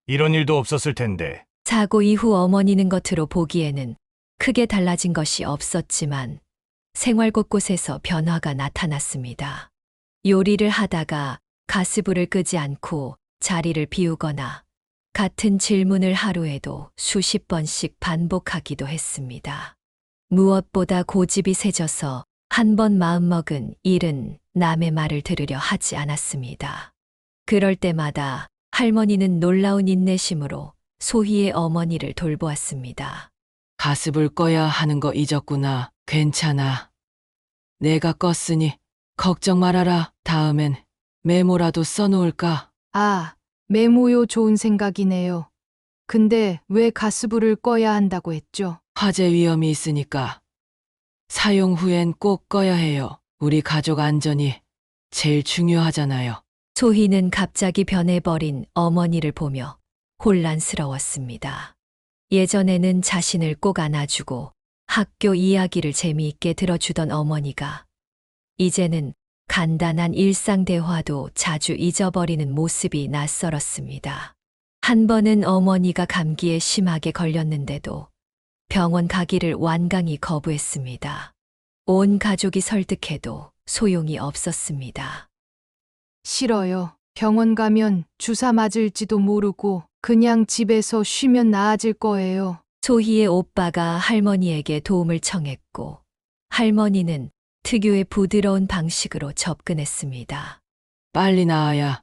이런 일도 없었을 텐데. 사고 이후 어머니는 겉으로 보기에는 크게 달라진 것이 없었지만 생활 곳곳에서 변화가 나타났습니다. 요리를 하다가 가스불을 끄지 않고 자리를 비우거나 같은 질문을 하루에도 수십 번씩 반복하기도 했습니다. 무엇보다 고집이 세져서 한 번 마음먹은 일은 남의 말을 들으려 하지 않았습니다. 그럴 때마다 할머니는 놀라운 인내심으로 소희의 어머니를 돌보았습니다. 가습을 꺼야 하는 거 잊었구나. 괜찮아. 내가 껐으니 걱정 말아라. 다음엔 메모라도 써놓을까? 아, 메모요. 좋은 생각이네요. 근데 왜 가스불을 꺼야 한다고 했죠? 화재 위험이 있으니까 사용 후엔 꼭 꺼야 해요. 우리 가족 안전이 제일 중요하잖아요. 소희는 갑자기 변해버린 어머니를 보며 혼란스러웠습니다. 예전에는 자신을 꼭 안아주고 학교 이야기를 재미있게 들어주던 어머니가 이제는 간단한 일상 대화도 자주 잊어버리는 모습이 낯설었습니다. 한 번은 어머니가 감기에 심하게 걸렸는데도 병원 가기를 완강히 거부했습니다. 온 가족이 설득해도 소용이 없었습니다. 싫어요. 병원 가면 주사 맞을지도 모르고 그냥 집에서 쉬면 나아질 거예요. 소희의 오빠가 할머니에게 도움을 청했고 할머니는 특유의 부드러운 방식으로 접근했습니다. 빨리 나아야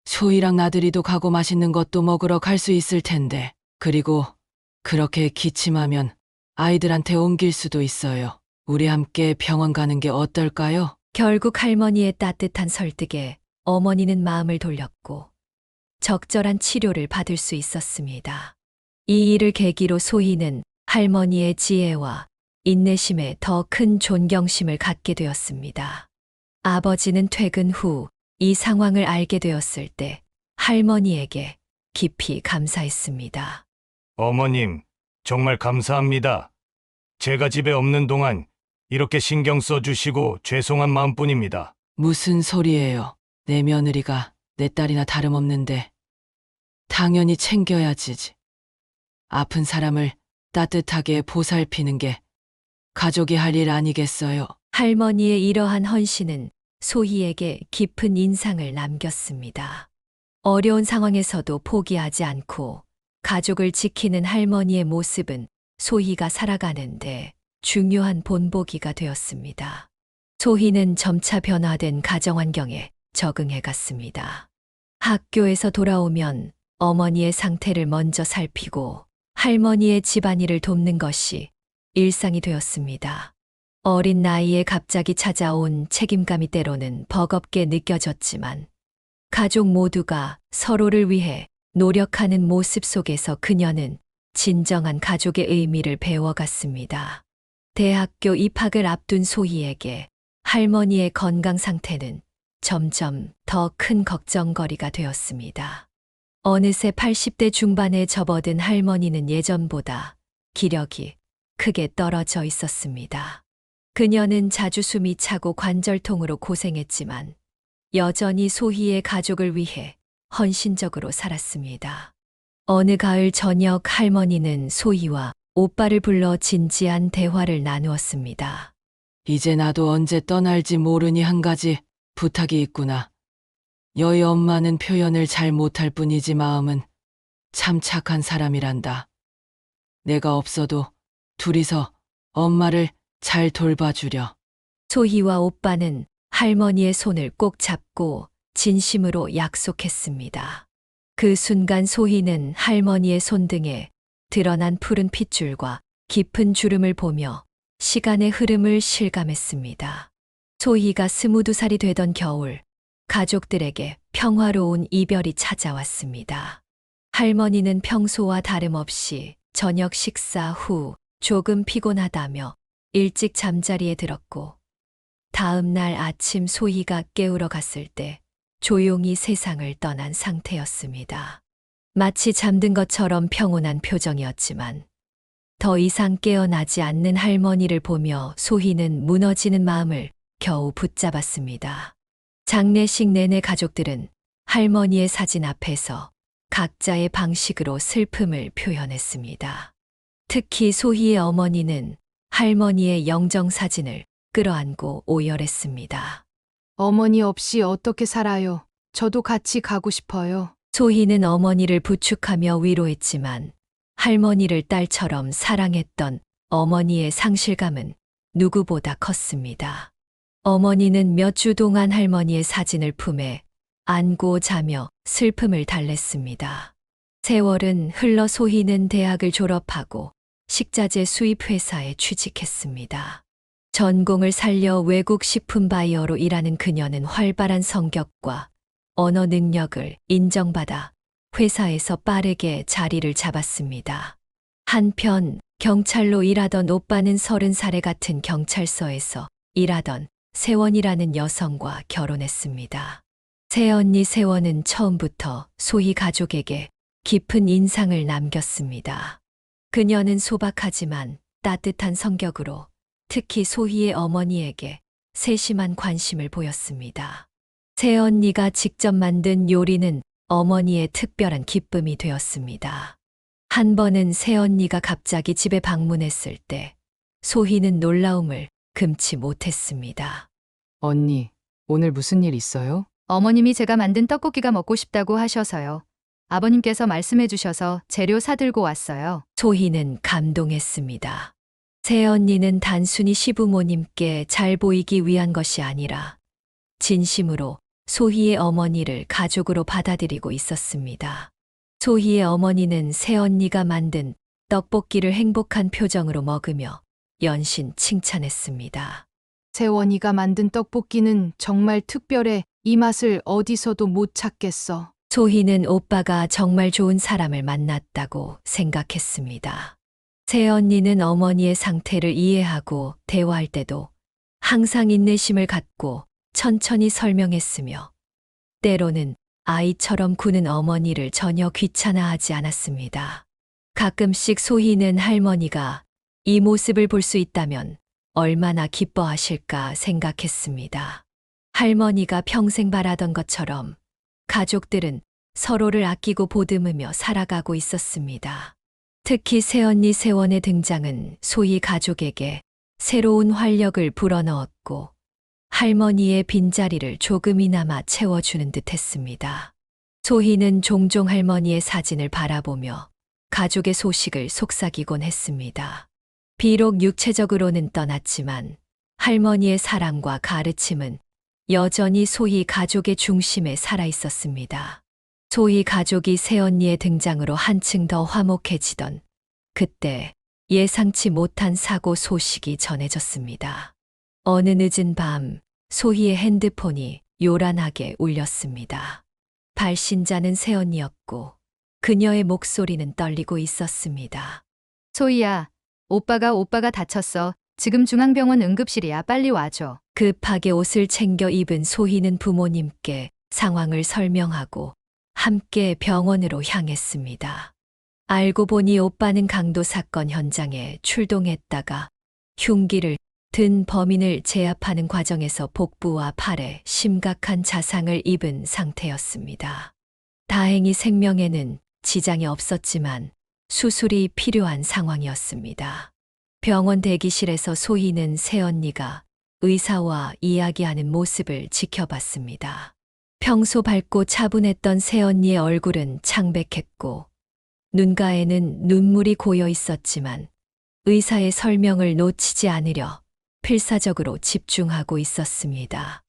소희랑 나들이도 가고 맛있는 것도 먹으러 갈 수 있을 텐데. 그리고 그렇게 기침하면 아이들한테 옮길 수도 있어요. 우리 함께 병원 가는 게 어떨까요? 결국 할머니의 따뜻한 설득에 어머니는 마음을 돌렸고 적절한 치료를 받을 수 있었습니다. 이 일을 계기로 소희는 할머니의 지혜와 인내심에 더 큰 존경심을 갖게 되었습니다. 아버지는 퇴근 후 이 상황을 알게 되었을 때 할머니에게 깊이 감사했습니다. 어머님, 정말 감사합니다. 제가 집에 없는 동안 이렇게 신경 써주시고 죄송한 마음뿐입니다. 무슨 소리예요? 내 며느리가 내 딸이나 다름없는데 당연히 챙겨야지. 아픈 사람을 따뜻하게 보살피는 게 가족이 할 일 아니겠어요? 할머니의 이러한 헌신은 소희에게 깊은 인상을 남겼습니다. 어려운 상황에서도 포기하지 않고 가족을 지키는 할머니의 모습은 소희가 살아가는데 중요한 본보기가 되었습니다. 소희는 점차 변화된 가정환경에 적응해 갔습니다. 학교에서 돌아오면 어머니의 상태를 먼저 살피고 할머니의 집안일을 돕는 것이 일상이 되었습니다. 어린 나이에 갑자기 찾아온 책임감이 때로는 버겁게 느껴졌지만 가족 모두가 서로를 위해 노력하는 모습 속에서 그녀는 진정한 가족의 의미를 배워갔습니다. 대학교 입학을 앞둔 소희에게 할머니의 건강 상태는 점점 더 큰 걱정거리가 되었습니다. 어느새 80대 중반에 접어든 할머니는 예전보다 기력이 크게 떨어져 있었습니다. 그녀는 자주 숨이 차고 관절통으로 고생했지만 여전히 소희의 가족을 위해 헌신적으로 살았습니다. 어느 가을 저녁 할머니는 소희와 오빠를 불러 진지한 대화를 나누었습니다. 이제 나도 언제 떠날지 모르니 한 가지 부탁이 있구나. 너희 엄마는 표현을 잘 못할 뿐이지 마음은 참 착한 사람이란다. 내가 없어도 둘이서 엄마를 잘 돌봐주려. 소희와 오빠는 할머니의 손을 꼭 잡고 진심으로 약속했습니다. 그 순간 소희는 할머니의 손등에 드러난 푸른 핏줄과 깊은 주름을 보며 시간의 흐름을 실감했습니다. 소희가 22살이 되던 겨울, 가족들에게 평화로운 이별이 찾아왔습니다. 할머니는 평소와 다름없이 저녁 식사 후 조금 피곤하다며 일찍 잠자리에 들었고, 다음 날 아침 소희가 깨우러 갔을 때 조용히 세상을 떠난 상태였습니다. 마치 잠든 것처럼 평온한 표정이었지만 더 이상 깨어나지 않는 할머니를 보며 소희는 무너지는 마음을 겨우 붙잡았습니다. 장례식 내내 가족들은 할머니의 사진 앞에서 각자의 방식으로 슬픔을 표현했습니다. 특히 소희의 어머니는 할머니의 영정사진을 끌어안고 오열했습니다. 어머니 없이 어떻게 살아요? 저도 같이 가고 싶어요. 소희는 어머니를 부축하며 위로했지만 할머니를 딸처럼 사랑했던 어머니의 상실감은 누구보다 컸습니다. 어머니는 몇 주 동안 할머니의 사진을 품에 안고 자며 슬픔을 달랬습니다. 세월은 흘러 소희는 대학을 졸업하고 식자재 수입 회사에 취직했습니다. 전공을 살려 외국 식품 바이어로 일하는 그녀는 활발한 성격과 언어 능력을 인정받아 회사에서 빠르게 자리를 잡았습니다. 한편 경찰로 일하던 오빠는 30살에 같은 경찰서에서 일하던 세원이라는 여성과 결혼했습니다. 새언니 세원은 처음부터 소희 가족에게 깊은 인상을 남겼습니다. 그녀는 소박하지만 따뜻한 성격으로 특히 소희의 어머니에게 세심한 관심을 보였습니다. 새언니가 직접 만든 요리는 어머니의 특별한 기쁨이 되었습니다. 한 번은 새언니가 갑자기 집에 방문했을 때 소희는 놀라움을 금치 못했습니다. 언니, 오늘 무슨 일 있어요? 어머님이 제가 만든 떡볶이가 먹고 싶다고 하셔서요. 아버님께서 말씀해 주셔서 재료 사들고 왔어요. 소희는 감동했습니다. 새언니는 단순히 시부모님께 잘 보이기 위한 것이 아니라 진심으로 소희의 어머니를 가족으로 받아들이고 있었습니다. 소희의 어머니는 새언니가 만든 떡볶이를 행복한 표정으로 먹으며 연신 칭찬했습니다. 세원이가 만든 떡볶이는 정말 특별해. 이 맛을 어디서도 못 찾겠어. 소희는 오빠가 정말 좋은 사람을 만났다고 생각했습니다. 새언니는 어머니의 상태를 이해하고 대화할 때도 항상 인내심을 갖고 천천히 설명했으며 때로는 아이처럼 구는 어머니를 전혀 귀찮아하지 않았습니다. 가끔씩 소희는 할머니가 이 모습을 볼 수 있다면 얼마나 기뻐하실까 생각했습니다. 할머니가 평생 바라던 것처럼 가족들은 서로를 아끼고 보듬으며 살아가고 있었습니다. 특히 새언니 세원의 등장은 소희 가족에게 새로운 활력을 불어넣었고 할머니의 빈자리를 조금이나마 채워주는 듯 했습니다. 소희는 종종 할머니의 사진을 바라보며 가족의 소식을 속삭이곤 했습니다. 비록 육체적으로는 떠났지만 할머니의 사랑과 가르침은 여전히 소희 가족의 중심에 살아 있었습니다. 소희 가족이 새언니의 등장으로 한층 더 화목해지던 그때 예상치 못한 사고 소식이 전해졌습니다. 어느 늦은 밤 소희의 핸드폰이 요란하게 울렸습니다. 발신자는 새언니였고 그녀의 목소리는 떨리고 있었습니다. 소희야, 오빠가 다쳤어. 지금 중앙병원 응급실이야. 빨리 와줘. 급하게 옷을 챙겨 입은 소희는 부모님께 상황을 설명하고 함께 병원으로 향했습니다. 알고 보니 오빠는 강도 사건 현장에 출동했다가 흉기를 든 범인을 제압하는 과정에서 복부와 팔에 심각한 자상을 입은 상태였습니다. 다행히 생명에는 지장이 없었지만 수술이 필요한 상황이었습니다. 병원 대기실에서 소희는 새언니가 의사와 이야기하는 모습을 지켜봤습니다. 평소 밝고 차분했던 새언니의 얼굴은 창백했고 눈가에는 눈물이 고여 있었지만 의사의 설명을 놓치지 않으려 필사적으로 집중하고 있었습니다.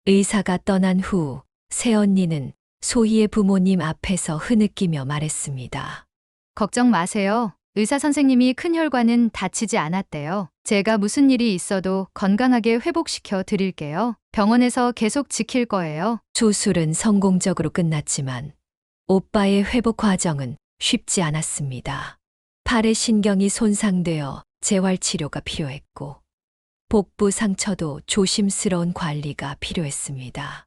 의사가 떠난 후 새언니는 소희의 부모님 앞에서 흐느끼며 말했습니다. 걱정 마세요. 의사 선생님이 큰 혈관은 다치지 않았대요. 제가 무슨 일이 있어도 건강하게 회복시켜 드릴게요. 병원에서 계속 지킬 거예요. 수술은 성공적으로 끝났지만 오빠의 회복 과정은 쉽지 않았습니다. 팔의 신경이 손상되어 재활치료가 필요했고 복부 상처도 조심스러운 관리가 필요했습니다.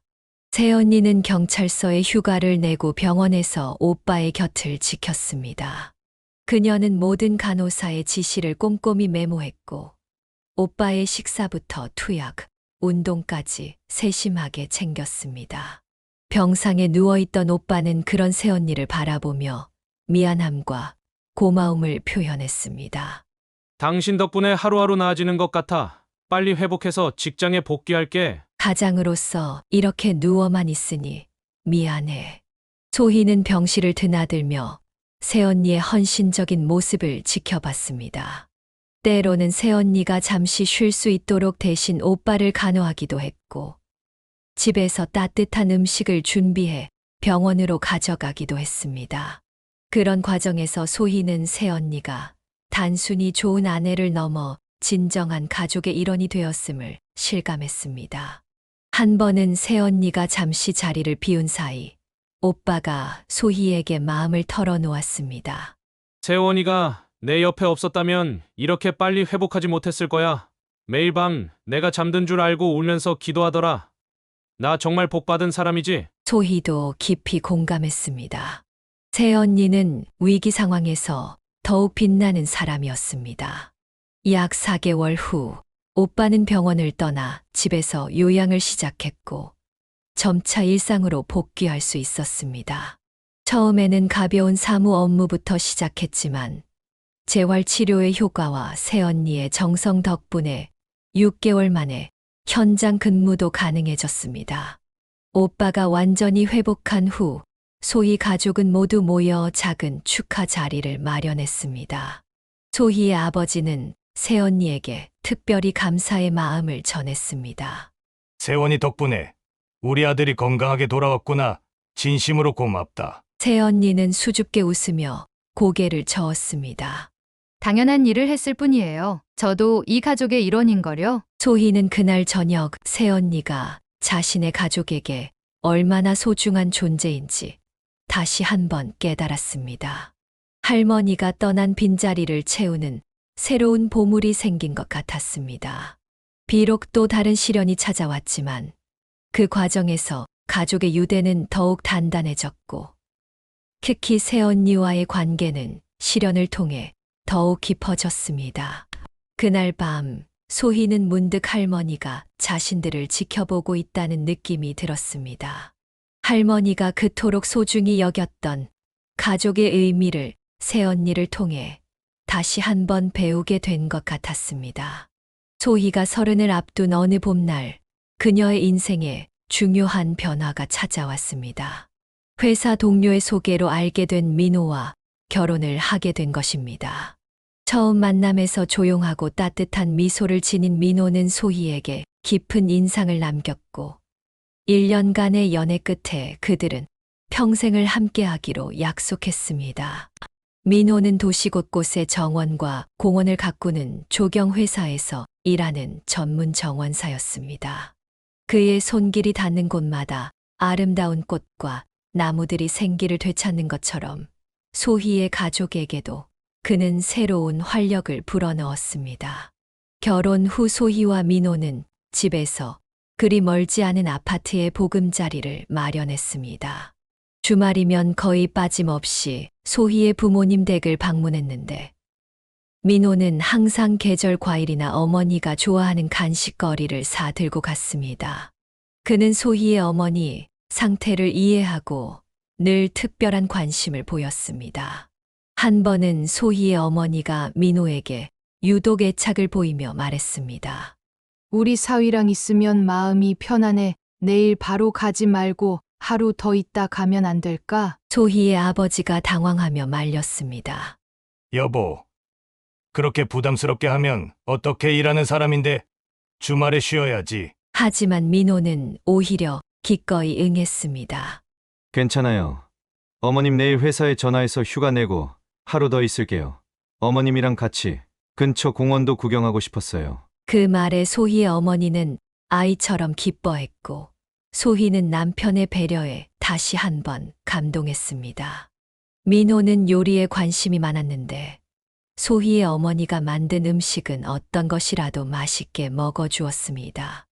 새언니는 경찰서에 휴가를 내고 병원에서 오빠의 곁을 지켰습니다. 그녀는 모든 간호사의 지시를 꼼꼼히 메모했고 오빠의 식사부터 투약, 운동까지 세심하게 챙겼습니다. 병상에 누워있던 오빠는 그런 새언니를 바라보며 미안함과 고마움을 표현했습니다. 당신 덕분에 하루하루 나아지는 것 같아. 빨리 회복해서 직장에 복귀할게. 가장으로서 이렇게 누워만 있으니 미안해. 소희는 병실을 드나들며 새언니의 헌신적인 모습을 지켜봤습니다. 때로는 새언니가 잠시 쉴 수 있도록 대신 오빠를 간호하기도 했고, 집에서 따뜻한 음식을 준비해 병원으로 가져가기도 했습니다. 그런 과정에서 소희는 새언니가 단순히 좋은 아내를 넘어 진정한 가족의 일원이 되었음을 실감했습니다. 한 번은 새언니가 잠시 자리를 비운 사이 오빠가 소희에게 마음을 털어놓았습니다. 세원이가 내 옆에 없었다면 이렇게 빨리 회복하지 못했을 거야. 매일 밤 내가 잠든 줄 알고 울면서 기도하더라. 나 정말 복받은 사람이지? 소희도 깊이 공감했습니다. 새언니는 위기 상황에서 더욱 빛나는 사람이었습니다. 약 4개월 후 오빠는 병원을 떠나 집에서 요양을 시작했고 점차 일상으로 복귀할 수 있었습니다. 처음에는 가벼운 사무 업무부터 시작했지만 재활치료의 효과와 새언니의 정성 덕분에 6개월 만에 현장 근무도 가능해졌습니다. 오빠가 완전히 회복한 후 소희 가족은 모두 모여 작은 축하 자리를 마련했습니다. 소희의 아버지는 새언니에게 특별히 감사의 마음을 전했습니다. 세원이 덕분에 우리 아들이 건강하게 돌아왔구나. 진심으로 고맙다. 새언니는 수줍게 웃으며 고개를 저었습니다. 당연한 일을 했을 뿐이에요. 저도 이 가족의 일원인걸요. 소희는 그날 저녁 새언니가 자신의 가족에게 얼마나 소중한 존재인지 다시 한번 깨달았습니다. 할머니가 떠난 빈자리를 채우는 새로운 보물이 생긴 것 같았습니다. 비록 또 다른 시련이 찾아왔지만 그 과정에서 가족의 유대는 더욱 단단해졌고 특히 새언니와의 관계는 시련을 통해 더욱 깊어졌습니다. 그날 밤 소희는 문득 할머니가 자신들을 지켜보고 있다는 느낌이 들었습니다. 할머니가 그토록 소중히 여겼던 가족의 의미를 새언니를 통해 다시 한번 배우게 된 것 같았습니다. 소희가 30을 앞둔 어느 봄날 그녀의 인생에 중요한 변화가 찾아왔습니다. 회사 동료의 소개로 알게 된 민호와 결혼을 하게 된 것입니다. 처음 만남에서 조용하고 따뜻한 미소를 지닌 민호는 소희에게 깊은 인상을 남겼고 1년간의 연애 끝에 그들은 평생을 함께하기로 약속했습니다. 민호는 도시 곳곳의 정원과 공원을 가꾸는 조경회사에서 일하는 전문 정원사였습니다. 그의 손길이 닿는 곳마다 아름다운 꽃과 나무들이 생기를 되찾는 것처럼 소희의 가족에게도 그는 새로운 활력을 불어넣었습니다. 결혼 후 소희와 민호는 집에서 그리 멀지 않은 아파트의 보금자리를 마련했습니다. 주말이면 거의 빠짐없이 소희의 부모님 댁을 방문했는데 민호는 항상 계절 과일이나 어머니가 좋아하는 간식거리를 사 들고 갔습니다. 그는 소희의 어머니 상태를 이해하고 늘 특별한 관심을 보였습니다. 한 번은 소희의 어머니가 민호에게 유독 애착을 보이며 말했습니다. 우리 사위랑 있으면 마음이 편안해. 내일 바로 가지 말고 하루 더 있다 가면 안 될까? 소희의 아버지가 당황하며 말렸습니다. 여보, 그렇게 부담스럽게 하면 어떻게 일하는 사람인데 주말에 쉬어야지. 하지만 민호는 오히려 기꺼이 응했습니다. 괜찮아요. 어머님 내일 회사에 전화해서 휴가 내고 하루 더 있을게요. 어머님이랑 같이 근처 공원도 구경하고 싶었어요. 그 말에 소희의 어머니는 아이처럼 기뻐했고 소희는 남편의 배려에 다시 한번 감동했습니다. 민호는 요리에 관심이 많았는데 소희의 어머니가 만든 음식은 어떤 것이라도 맛있게 먹어주었습니다.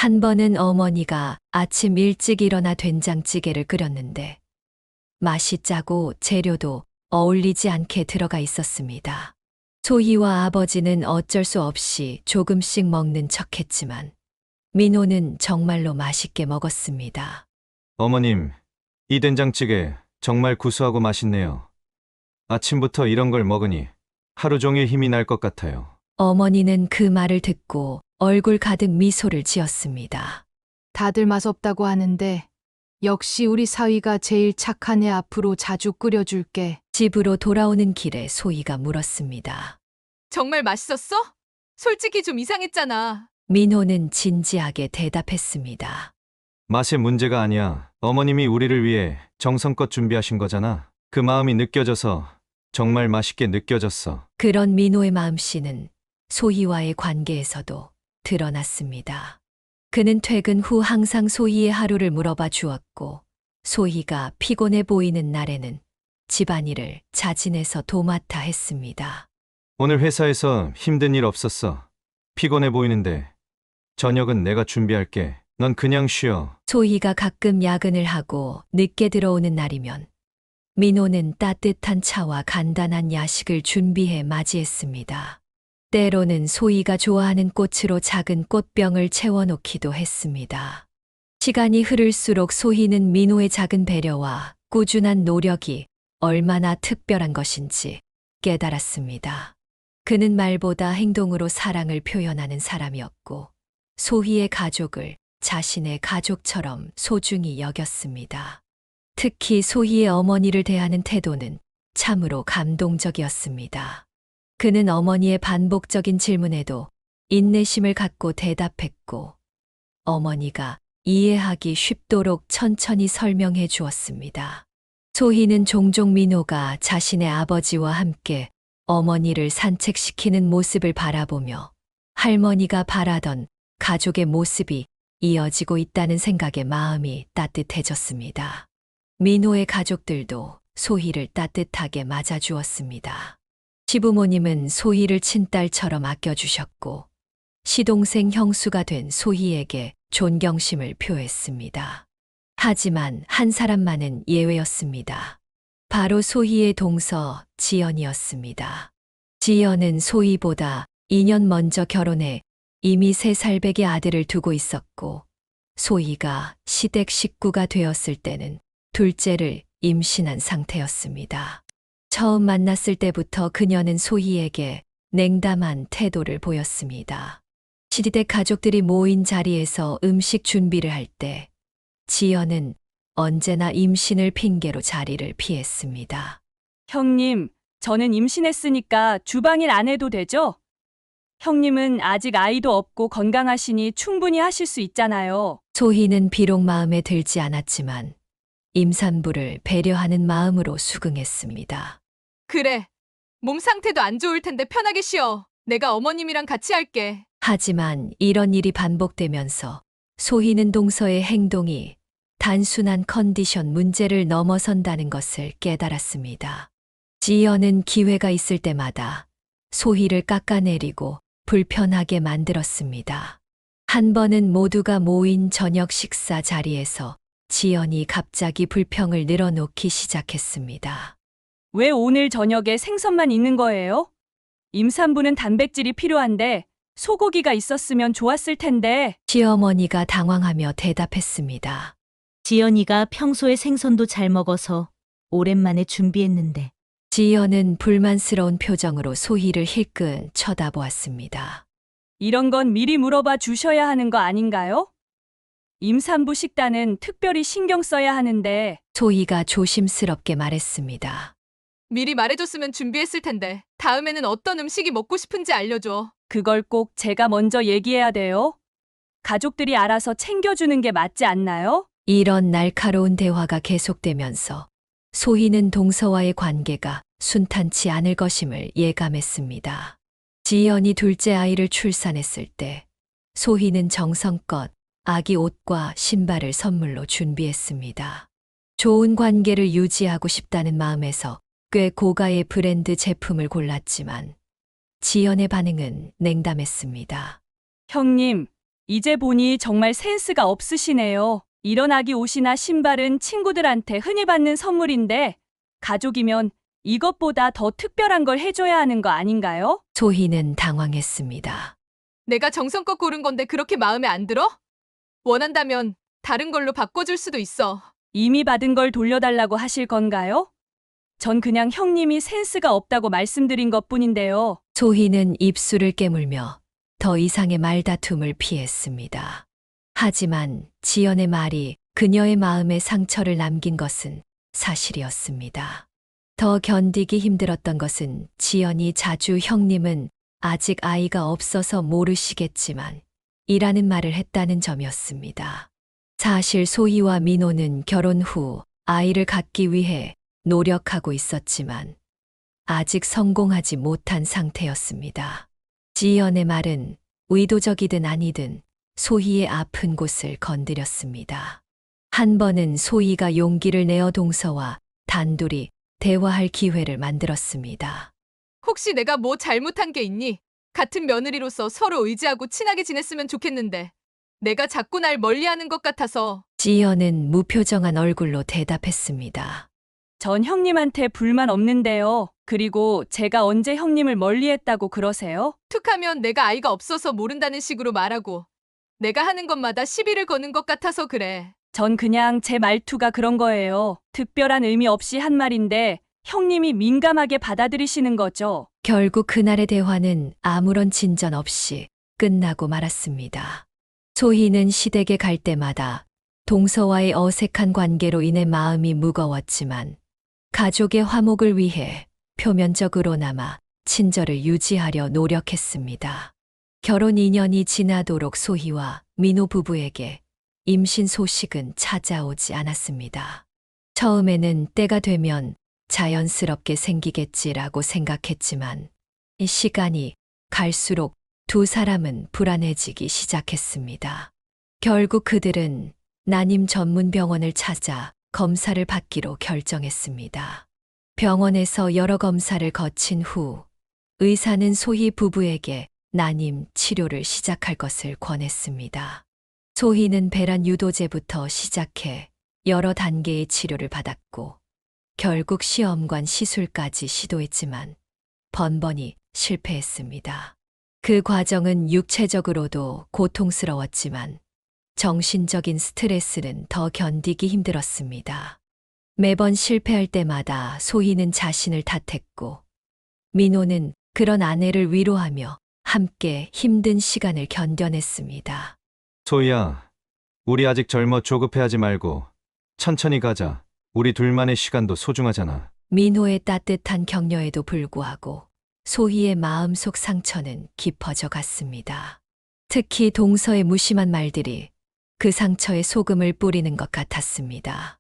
한 번은 어머니가 아침 일찍 일어나 된장찌개를 끓였는데 맛이 짜고 재료도 어울리지 않게 들어가 있었습니다. 소희와 아버지는 어쩔 수 없이 조금씩 먹는 척했지만 민호는 정말로 맛있게 먹었습니다. 어머님, 이 된장찌개 정말 구수하고 맛있네요. 아침부터 이런 걸 먹으니 하루 종일 힘이 날 것 같아요. 어머니는 그 말을 듣고 얼굴 가득 미소를 지었습니다. 다들 맛없다고 하는데 역시 우리 사위가 제일 착하네. 앞으로 자주 끓여줄게. 집으로 돌아오는 길에 소희가 물었습니다. 정말 맛있었어? 솔직히 좀 이상했잖아. 민호는 진지하게 대답했습니다. 맛의 문제가 아니야. 어머님이 우리를 위해 정성껏 준비하신 거잖아. 그 마음이 느껴져서 정말 맛있게 느껴졌어. 그런 민호의 마음씨는 소희와의 관계에서도 드러났습니다. 그는 퇴근 후 항상 소희의 하루를 물어봐 주었고 소희가 피곤해 보이는 날에는 집안일을 자진해서 도맡아 했습니다. 오늘 회사에서 힘든 일 없었어. 피곤해 보이는데 저녁은 내가 준비할게. 넌 그냥 쉬어. 소희가 가끔 야근을 하고 늦게 들어오는 날이면 민호는 따뜻한 차와 간단한 야식을 준비해 맞이했습니다. 때로는 소희가 좋아하는 꽃으로 작은 꽃병을 채워놓기도 했습니다. 시간이 흐를수록 소희는 민호의 작은 배려와 꾸준한 노력이 얼마나 특별한 것인지 깨달았습니다. 그는 말보다 행동으로 사랑을 표현하는 사람이었고 소희의 가족을 자신의 가족처럼 소중히 여겼습니다. 특히 소희의 어머니를 대하는 태도는 참으로 감동적이었습니다. 그는 어머니의 반복적인 질문에도 인내심을 갖고 대답했고 어머니가 이해하기 쉽도록 천천히 설명해 주었습니다. 소희는 종종 민호가 자신의 아버지와 함께 어머니를 산책시키는 모습을 바라보며 할머니가 바라던 가족의 모습이 이어지고 있다는 생각에 마음이 따뜻해졌습니다. 민호의 가족들도 소희를 따뜻하게 맞아주었습니다. 시부모님은 소희를 친딸처럼 아껴주셨고 시동생 형수가 된 소희에게 존경심을 표했습니다. 하지만 한 사람만은 예외였습니다. 바로 소희의 동서 지연이었습니다. 지연은 소희보다 2년 먼저 결혼해 이미 3살배기 아들을 두고 있었고 소희가 시댁 식구가 되었을 때는 둘째를 임신한 상태였습니다. 처음 만났을 때부터 그녀는 소희에게 냉담한 태도를 보였습니다. 시댁 가족들이 모인 자리에서 음식 준비를 할 때 지연은 언제나 임신을 핑계로 자리를 피했습니다. 형님, 저는 임신했으니까 주방일 안 해도 되죠? 형님은 아직 아이도 없고 건강하시니 충분히 하실 수 있잖아요. 소희는 비록 마음에 들지 않았지만 임산부를 배려하는 마음으로 수긍했습니다. 그래. 몸 상태도 안 좋을 텐데 편하게 쉬어. 내가 어머님이랑 같이 할게. 하지만 이런 일이 반복되면서 소희는 동서의 행동이 단순한 컨디션 문제를 넘어선다는 것을 깨달았습니다. 지연은 기회가 있을 때마다 소희를 깎아내리고 불편하게 만들었습니다. 한 번은 모두가 모인 저녁 식사 자리에서 지연이 갑자기 불평을 늘어놓기 시작했습니다. 왜 오늘 저녁에 생선만 있는 거예요? 임산부는 단백질이 필요한데 소고기가 있었으면 좋았을 텐데. 시어머니가 당황하며 대답했습니다. 지연이가 평소에 생선도 잘 먹어서 오랜만에 준비했는데. 지연은 불만스러운 표정으로 소희를 힐끔 쳐다보았습니다. 이런 건 미리 물어봐 주셔야 하는 거 아닌가요? 임산부 식단은 특별히 신경 써야 하는데. 소희가 조심스럽게 말했습니다. 미리 말해줬으면 준비했을 텐데. 다음에는 어떤 음식이 먹고 싶은지 알려줘. 그걸 꼭 제가 먼저 얘기해야 돼요? 가족들이 알아서 챙겨주는 게 맞지 않나요? 이런 날카로운 대화가 계속되면서 소희는 동서와의 관계가 순탄치 않을 것임을 예감했습니다. 지연이 둘째 아이를 출산했을 때 소희는 정성껏 아기 옷과 신발을 선물로 준비했습니다. 좋은 관계를 유지하고 싶다는 마음에서 꽤 고가의 브랜드 제품을 골랐지만 지연의 반응은 냉담했습니다. 형님, 이제 보니 정말 센스가 없으시네요. 이런 아기 옷이나 신발은 친구들한테 흔히 받는 선물인데 가족이면 이것보다 더 특별한 걸 해줘야 하는 거 아닌가요? 소희는 당황했습니다. 내가 정성껏 고른 건데 그렇게 마음에 안 들어? 원한다면 다른 걸로 바꿔줄 수도 있어. 이미 받은 걸 돌려달라고 하실 건가요? 전 그냥 형님이 센스가 없다고 말씀드린 것뿐인데요. 소희는 입술을 깨물며 더 이상의 말다툼을 피했습니다. 하지만 지연의 말이 그녀의 마음에 상처를 남긴 것은 사실이었습니다. 더 견디기 힘들었던 것은 지연이 자주 형님은 아직 아이가 없어서 모르시겠지만 이라는 말을 했다는 점이었습니다. 사실 소희와 민호는 결혼 후 아이를 갖기 위해 노력하고 있었지만 아직 성공하지 못한 상태였습니다. 지연의 말은 의도적이든 아니든 소희의 아픈 곳을 건드렸습니다. 한 번은 소희가 용기를 내어 동서와 단둘이 대화할 기회를 만들었습니다. 혹시 내가 뭐 잘못한 게 있니? 같은 며느리로서 서로 의지하고 친하게 지냈으면 좋겠는데 내가 자꾸 날 멀리하는 것 같아서. 지연은 무표정한 얼굴로 대답했습니다. 전 형님한테 불만 없는데요. 그리고 제가 언제 형님을 멀리했다고 그러세요? 툭하면 내가 아이가 없어서 모른다는 식으로 말하고 내가 하는 것마다 시비를 거는 것 같아서 그래. 전 그냥 제 말투가 그런 거예요. 특별한 의미 없이 한 말인데 형님이 민감하게 받아들이시는 거죠. 결국 그날의 대화는 아무런 진전 없이 끝나고 말았습니다. 소희는 시댁에 갈 때마다 동서와의 어색한 관계로 인해 마음이 무거웠지만 가족의 화목을 위해 표면적으로나마 친절을 유지하려 노력했습니다. 결혼 2년이 지나도록 소희와 민호 부부에게 임신 소식은 찾아오지 않았습니다. 처음에는 때가 되면 자연스럽게 생기겠지라고 생각했지만 이 시간이 갈수록 두 사람은 불안해지기 시작했습니다. 결국 그들은 난임 전문 병원을 찾아 검사를 받기로 결정했습니다. 병원에서 여러 검사를 거친 후 의사는 소희 부부에게 난임 치료를 시작할 것을 권했습니다. 소희는 배란 유도제부터 시작해 여러 단계의 치료를 받았고 결국 시험관 시술까지 시도했지만 번번이 실패했습니다. 그 과정은 육체적으로도 고통스러웠지만 정신적인 스트레스는 더 견디기 힘들었습니다. 매번 실패할 때마다 소희는 자신을 탓했고 민호는 그런 아내를 위로하며 함께 힘든 시간을 견뎌냈습니다. 소희야, 우리 아직 젊어 조급해하지 말고 천천히 가자. 우리 둘만의 시간도 소중하잖아. 민호의 따뜻한 격려에도 불구하고 소희의 마음속 상처는 깊어져 갔습니다. 특히 동서의 무심한 말들이 그 상처에 소금을 뿌리는 것 같았습니다.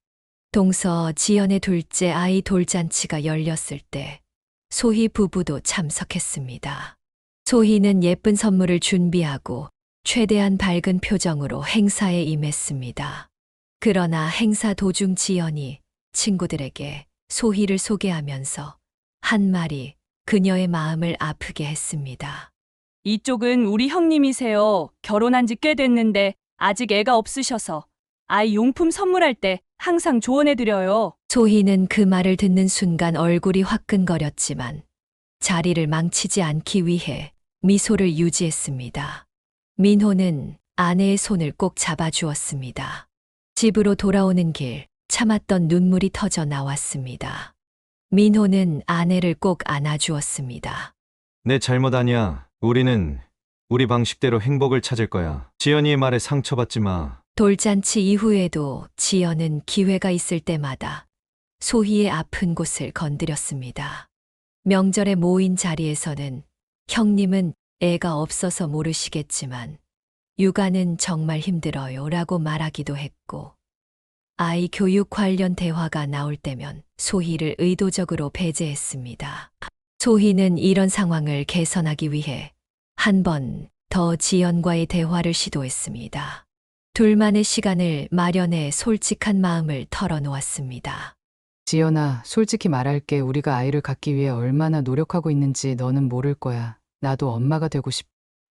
동서 지연의 둘째 아이 돌잔치가 열렸을 때 소희 부부도 참석했습니다. 소희는 예쁜 선물을 준비하고 최대한 밝은 표정으로 행사에 임했습니다. 그러나 행사 도중 지연이 친구들에게 소희를 소개하면서 한 말이 그녀의 마음을 아프게 했습니다. 이쪽은 우리 형님이세요. 결혼한 지 꽤 됐는데 아직 애가 없으셔서 아이 용품 선물할 때 항상 조언해드려요. 소희는 그 말을 듣는 순간 얼굴이 화끈거렸지만 자리를 망치지 않기 위해 미소를 유지했습니다. 민호는 아내의 손을 꼭 잡아주었습니다. 집으로 돌아오는 길 참았던 눈물이 터져 나왔습니다. 민호는 아내를 꼭 안아주었습니다. 내 잘못 아니야. 우리는 우리 방식대로 행복을 찾을 거야. 지연이의 말에 상처받지 마. 돌잔치 이후에도 지연은 기회가 있을 때마다 소희의 아픈 곳을 건드렸습니다. 명절에 모인 자리에서는 형님은 애가 없어서 모르시겠지만 육아는 정말 힘들어요 라고 말하기도 했고 아이 교육 관련 대화가 나올 때면 소희를 의도적으로 배제했습니다. 소희는 이런 상황을 개선하기 위해 한 번 더 지연과의 대화를 시도했습니다. 둘만의 시간을 마련해 솔직한 마음을 털어놓았습니다. 지연아, 솔직히 말할게. 우리가 아이를 갖기 위해 얼마나 노력하고 있는지 너는 모를 거야. 나도 엄마가 되고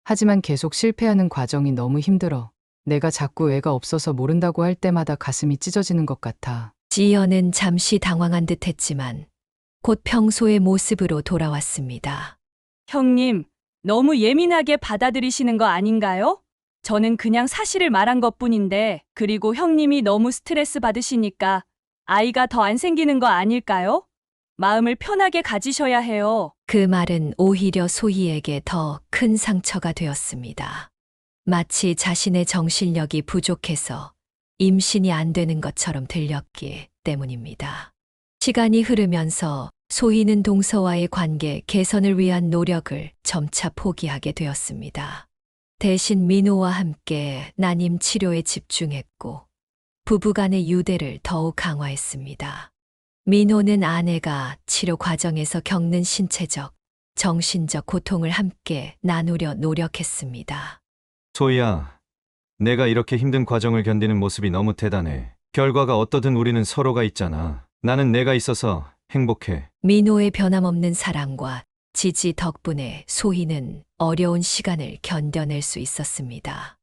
하지만 계속 실패하는 과정이 너무 힘들어. 내가 자꾸 애가 없어서 모른다고 할 때마다 가슴이 찢어지는 것 같아. 지연은 잠시 당황한 듯 했지만 곧 평소의 모습으로 돌아왔습니다. 형님, 너무 예민하게 받아들이시는 거 아닌가요? 저는 그냥 사실을 말한 것뿐인데, 그리고 형님이 너무 스트레스 받으시니까 아이가 더 안 생기는 거 아닐까요? 마음을 편하게 가지셔야 해요. 그 말은 오히려 소희에게 더 큰 상처가 되었습니다. 마치 자신의 정신력이 부족해서 임신이 안 되는 것처럼 들렸기 때문입니다. 시간이 흐르면서 소희는 동서와의 관계 개선을 위한 노력을 점차 포기하게 되었습니다. 대신 민호와 함께 난임 치료에 집중했고 부부간의 유대를 더욱 강화했습니다. 민호는 아내가 치료 과정에서 겪는 신체적, 정신적 고통을 함께 나누려 노력했습니다. 소희야, 내가 이렇게 힘든 과정을 견디는 모습이 너무 대단해. 결과가 어떠든 우리는 서로가 있잖아. 나는 내가 있어서 행복해. 민호의 변함없는 사랑과 지지 덕분에 소희는 어려운 시간을 견뎌낼 수 있었습니다.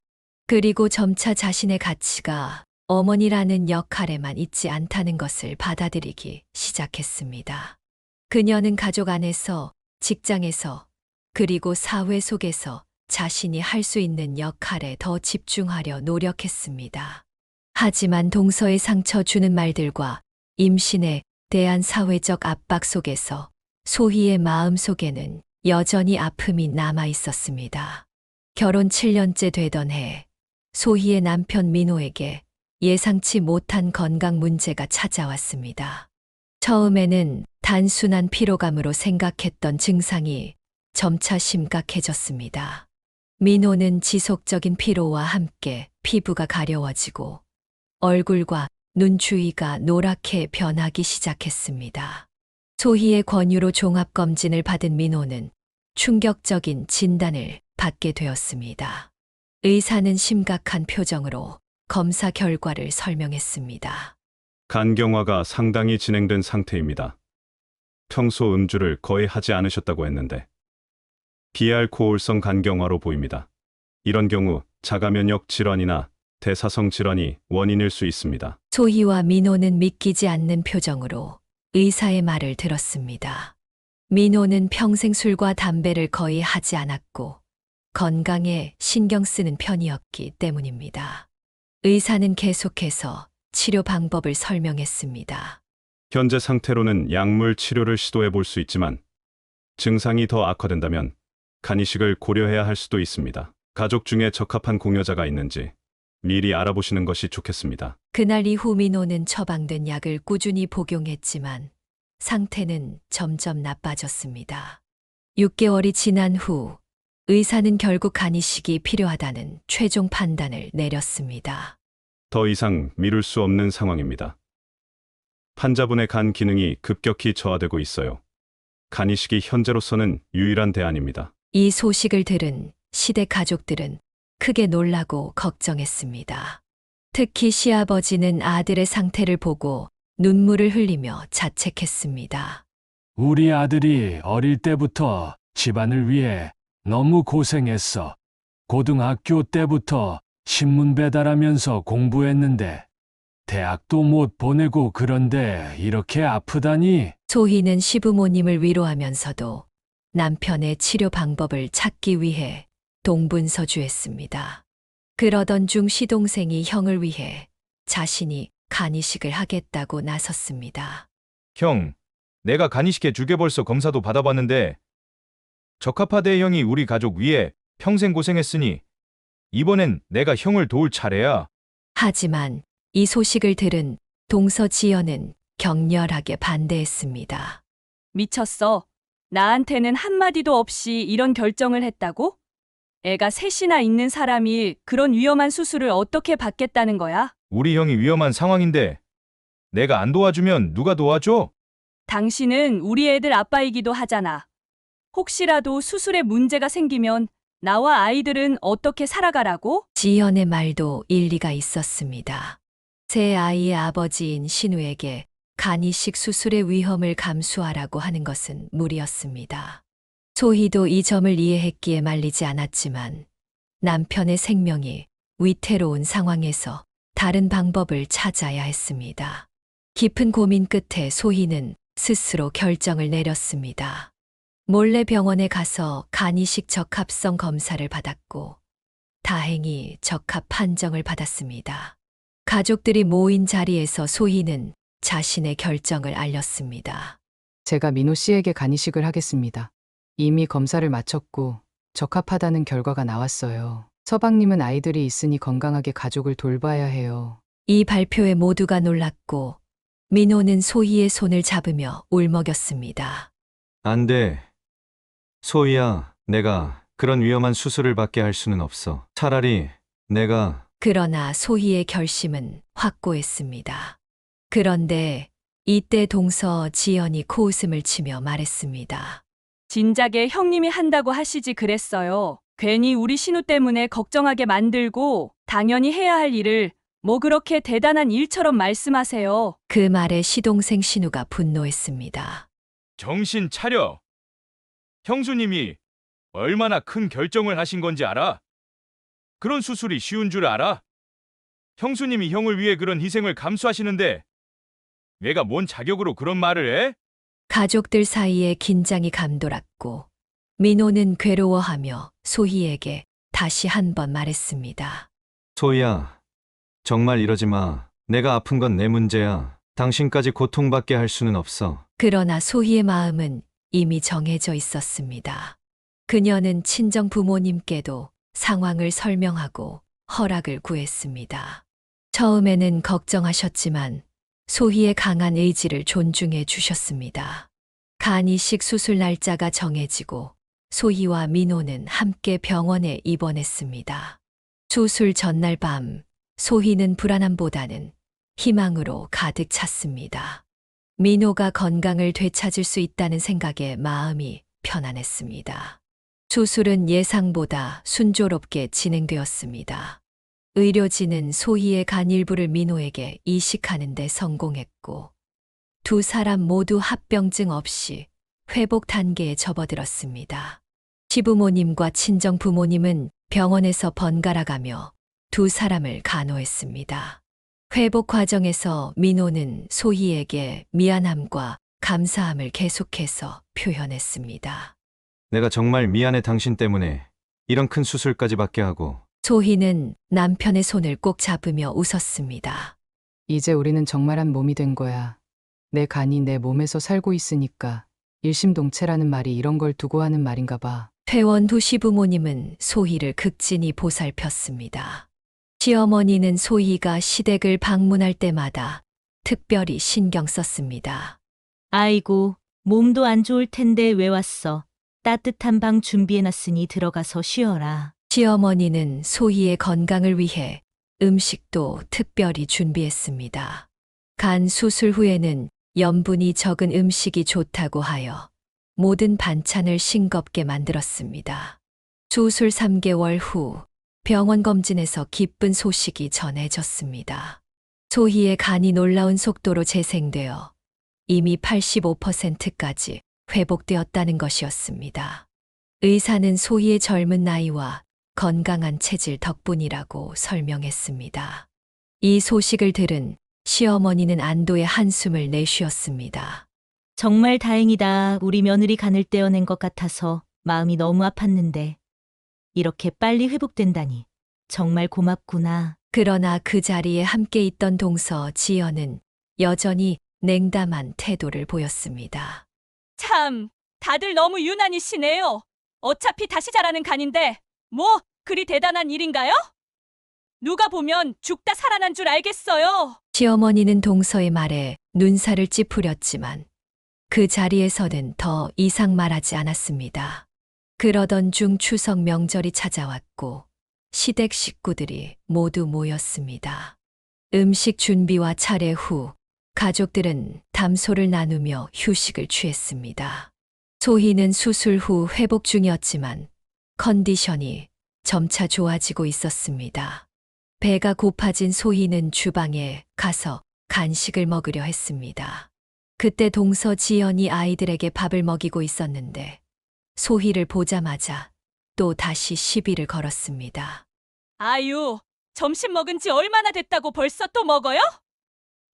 그리고 점차 자신의 가치가 어머니라는 역할에만 있지 않다는 것을 받아들이기 시작했습니다. 그녀는 가족 안에서, 직장에서, 그리고 사회 속에서 자신이 할 수 있는 역할에 더 집중하려 노력했습니다. 하지만 동서의 상처 주는 말들과 임신에 대한 사회적 압박 속에서 소희의 마음 속에는 여전히 아픔이 남아 있었습니다. 결혼 7년째 되던 해, 소희의 남편 민호에게 예상치 못한 건강 문제가 찾아왔습니다. 처음에는 단순한 피로감으로 생각했던 증상이 점차 심각해졌습니다. 민호는 지속적인 피로와 함께 피부가 가려워지고 얼굴과 눈 주위가 노랗게 변하기 시작했습니다. 소희의 권유로 종합검진을 받은 민호는 충격적인 진단을 받게 되었습니다. 의사는 심각한 표정으로 검사 결과를 설명했습니다. 간경화가 상당히 진행된 상태입니다. 평소 음주를 거의 하지 않으셨다고 했는데 비알코올성 간경화로 보입니다. 이런 경우 자가면역 질환이나 대사성 질환이 원인일 수 있습니다. 소희와 민호는 믿기지 않는 표정으로 의사의 말을 들었습니다. 민호는 평생 술과 담배를 거의 하지 않았고 건강에 신경 쓰는 편이었기 때문입니다. 의사는 계속해서 치료 방법을 설명했습니다. 현재 상태로는 약물 치료를 시도해 볼 수 있지만 증상이 더 악화된다면 간이식을 고려해야 할 수도 있습니다. 가족 중에 적합한 공여자가 있는지 미리 알아보시는 것이 좋겠습니다. 그날 이후 민호는 처방된 약을 꾸준히 복용했지만 상태는 점점 나빠졌습니다. 6개월이 지난 후 의사는 결국 간이식이 필요하다는 최종 판단을 내렸습니다. 더 이상 미룰 수 없는 상황입니다. 환자분의 간 기능이 급격히 저하되고 있어요. 간이식이 현재로서는 유일한 대안입니다. 이 소식을 들은 시댁 가족들은 크게 놀라고 걱정했습니다. 특히 시아버지는 아들의 상태를 보고 눈물을 흘리며 자책했습니다. 우리 아들이 어릴 때부터 집안을 위해 너무 고생했어. 고등학교 때부터 신문 배달하면서 공부했는데 대학도 못 보내고 그런데 이렇게 아프다니. 소희는 시부모님을 위로하면서도 남편의 치료 방법을 찾기 위해 동분서주했습니다. 그러던 중 시동생이 형을 위해 자신이 간이식을 하겠다고 나섰습니다. 형, 내가 간이식해 줄게. 벌써 검사도 받아봤는데 적합하대. 형이 우리 가족 위해 평생 고생했으니 이번엔 내가 형을 도울 차례야. 하지만 이 소식을 들은 동서지연은 격렬하게 반대했습니다. 미쳤어. 나한테는 한마디도 없이 이런 결정을 했다고? 애가 셋이나 있는 사람이 그런 위험한 수술을 어떻게 받겠다는 거야? 우리 형이 위험한 상황인데 내가 안 도와주면 누가 도와줘? 당신은 우리 애들 아빠이기도 하잖아. 혹시라도 수술에 문제가 생기면 나와 아이들은 어떻게 살아가라고? 지연의 말도 일리가 있었습니다. 세 아이의 아버지인 신우에게 간이식 수술의 위험을 감수하라고 하는 것은 무리였습니다. 소희도 이 점을 이해했기에 말리지 않았지만 남편의 생명이 위태로운 상황에서 다른 방법을 찾아야 했습니다. 깊은 고민 끝에 소희는 스스로 결정을 내렸습니다. 몰래 병원에 가서 간이식 적합성 검사를 받았고 다행히 적합 판정을 받았습니다. 가족들이 모인 자리에서 소희는 자신의 결정을 알렸습니다. 제가 민호 씨에게 간이식을 하겠습니다. 이미 검사를 마쳤고 적합하다는 결과가 나왔어요. 서방님은 아이들이 있으니 건강하게 가족을 돌봐야 해요. 이 발표에 모두가 놀랐고 민호는 소희의 손을 잡으며 울먹였습니다. 안 돼. 소희야, 내가 그런 위험한 수술을 받게 할 수는 없어. 차라리 내가 그러나 소희의 결심은 확고했습니다. 그런데 이때 동서 지연이 코웃음을 치며 말했습니다. 진작에 형님이 한다고 하시지 그랬어요. 괜히 우리 신우 때문에 걱정하게 만들고 당연히 해야 할 일을 뭐 그렇게 대단한 일처럼 말씀하세요. 그 말에 시동생 신우가 분노했습니다. 정신 차려. 형수님이 얼마나 큰 결정을 하신 건지 알아? 그런 수술이 쉬운 줄 알아? 형수님이 형을 위해 그런 희생을 감수하시는데 내가 뭔 자격으로 그런 말을 해? 가족들 사이에 긴장이 감돌았고 민호는 괴로워하며 소희에게 다시 한 번 말했습니다. 소희야, 정말 이러지 마. 내가 아픈 건 내 문제야. 당신까지 고통받게 할 수는 없어. 그러나 소희의 마음은 이미 정해져 있었습니다. 그녀는 친정 부모님께도 상황을 설명하고 허락을 구했습니다. 처음에는 걱정하셨지만 소희의 강한 의지를 존중해 주셨습니다. 간이식 수술 날짜가 정해지고 소희와 민호는 함께 병원에 입원했습니다. 수술 전날 밤 소희는 불안함보다는 희망으로 가득 찼습니다. 민호가 건강을 되찾을 수 있다는 생각에 마음이 편안했습니다. 수술은 예상보다 순조롭게 진행되었습니다. 의료진은 소희의 간 일부를 민호에게 이식하는 데 성공했고 두 사람 모두 합병증 없이 회복 단계에 접어들었습니다. 시부모님과 친정 부모님은 병원에서 번갈아가며 두 사람을 간호했습니다. 회복 과정에서 민호는 소희에게 미안함과 감사함을 계속해서 표현했습니다. 내가 정말 미안해. 당신 때문에 이런 큰 수술까지 받게 하고. 소희는 남편의 손을 꼭 잡으며 웃었습니다. 이제 우리는 정말 한 몸이 된 거야. 내 간이 내 몸에서 살고 있으니까 일심동체라는 말이 이런 걸 두고 하는 말인가 봐. 퇴원 후 시부모님은 소희를 극진히 보살폈습니다. 시어머니는 소희가 시댁을 방문할 때마다 특별히 신경 썼습니다. 아이고, 몸도 안 좋을 텐데 왜 왔어? 따뜻한 방 준비해놨으니 들어가서 쉬어라. 시어머니는 소희의 건강을 위해 음식도 특별히 준비했습니다. 간 수술 후에는 염분이 적은 음식이 좋다고 하여 모든 반찬을 싱겁게 만들었습니다. 수술 3개월 후 병원 검진에서 기쁜 소식이 전해졌습니다. 소희의 간이 놀라운 속도로 재생되어 이미 85%까지 회복되었다는 것이었습니다. 의사는 소희의 젊은 나이와 건강한 체질 덕분이라고 설명했습니다. 이 소식을 들은 시어머니는 안도의 한숨을 내쉬었습니다. 정말 다행이다. 우리 며느리 간을 떼어낸 것 같아서 마음이 너무 아팠는데 이렇게 빨리 회복된다니 정말 고맙구나. 그러나 그 자리에 함께 있던 동서 지연은 여전히 냉담한 태도를 보였습니다. 참, 다들 너무 유난히시네요. 어차피 다시 자라는 간인데 뭐 그리 대단한 일인가요? 누가 보면 죽다 살아난 줄 알겠어요. 시어머니는 동서의 말에 눈살을 찌푸렸지만 그 자리에서는 더 이상 말하지 않았습니다. 그러던 중 추석 명절이 찾아왔고 시댁 식구들이 모두 모였습니다. 음식 준비와 차례 후 가족들은 담소를 나누며 휴식을 취했습니다. 소희는 수술 후 회복 중이었지만 컨디션이 점차 좋아지고 있었습니다. 배가 고파진 소희는 주방에 가서 간식을 먹으려 했습니다. 그때 동서 지연이 아이들에게 밥을 먹이고 있었는데 소희를 보자마자 또 다시 시비를 걸었습니다. 아유, 점심 먹은 지 얼마나 됐다고 벌써 또 먹어요?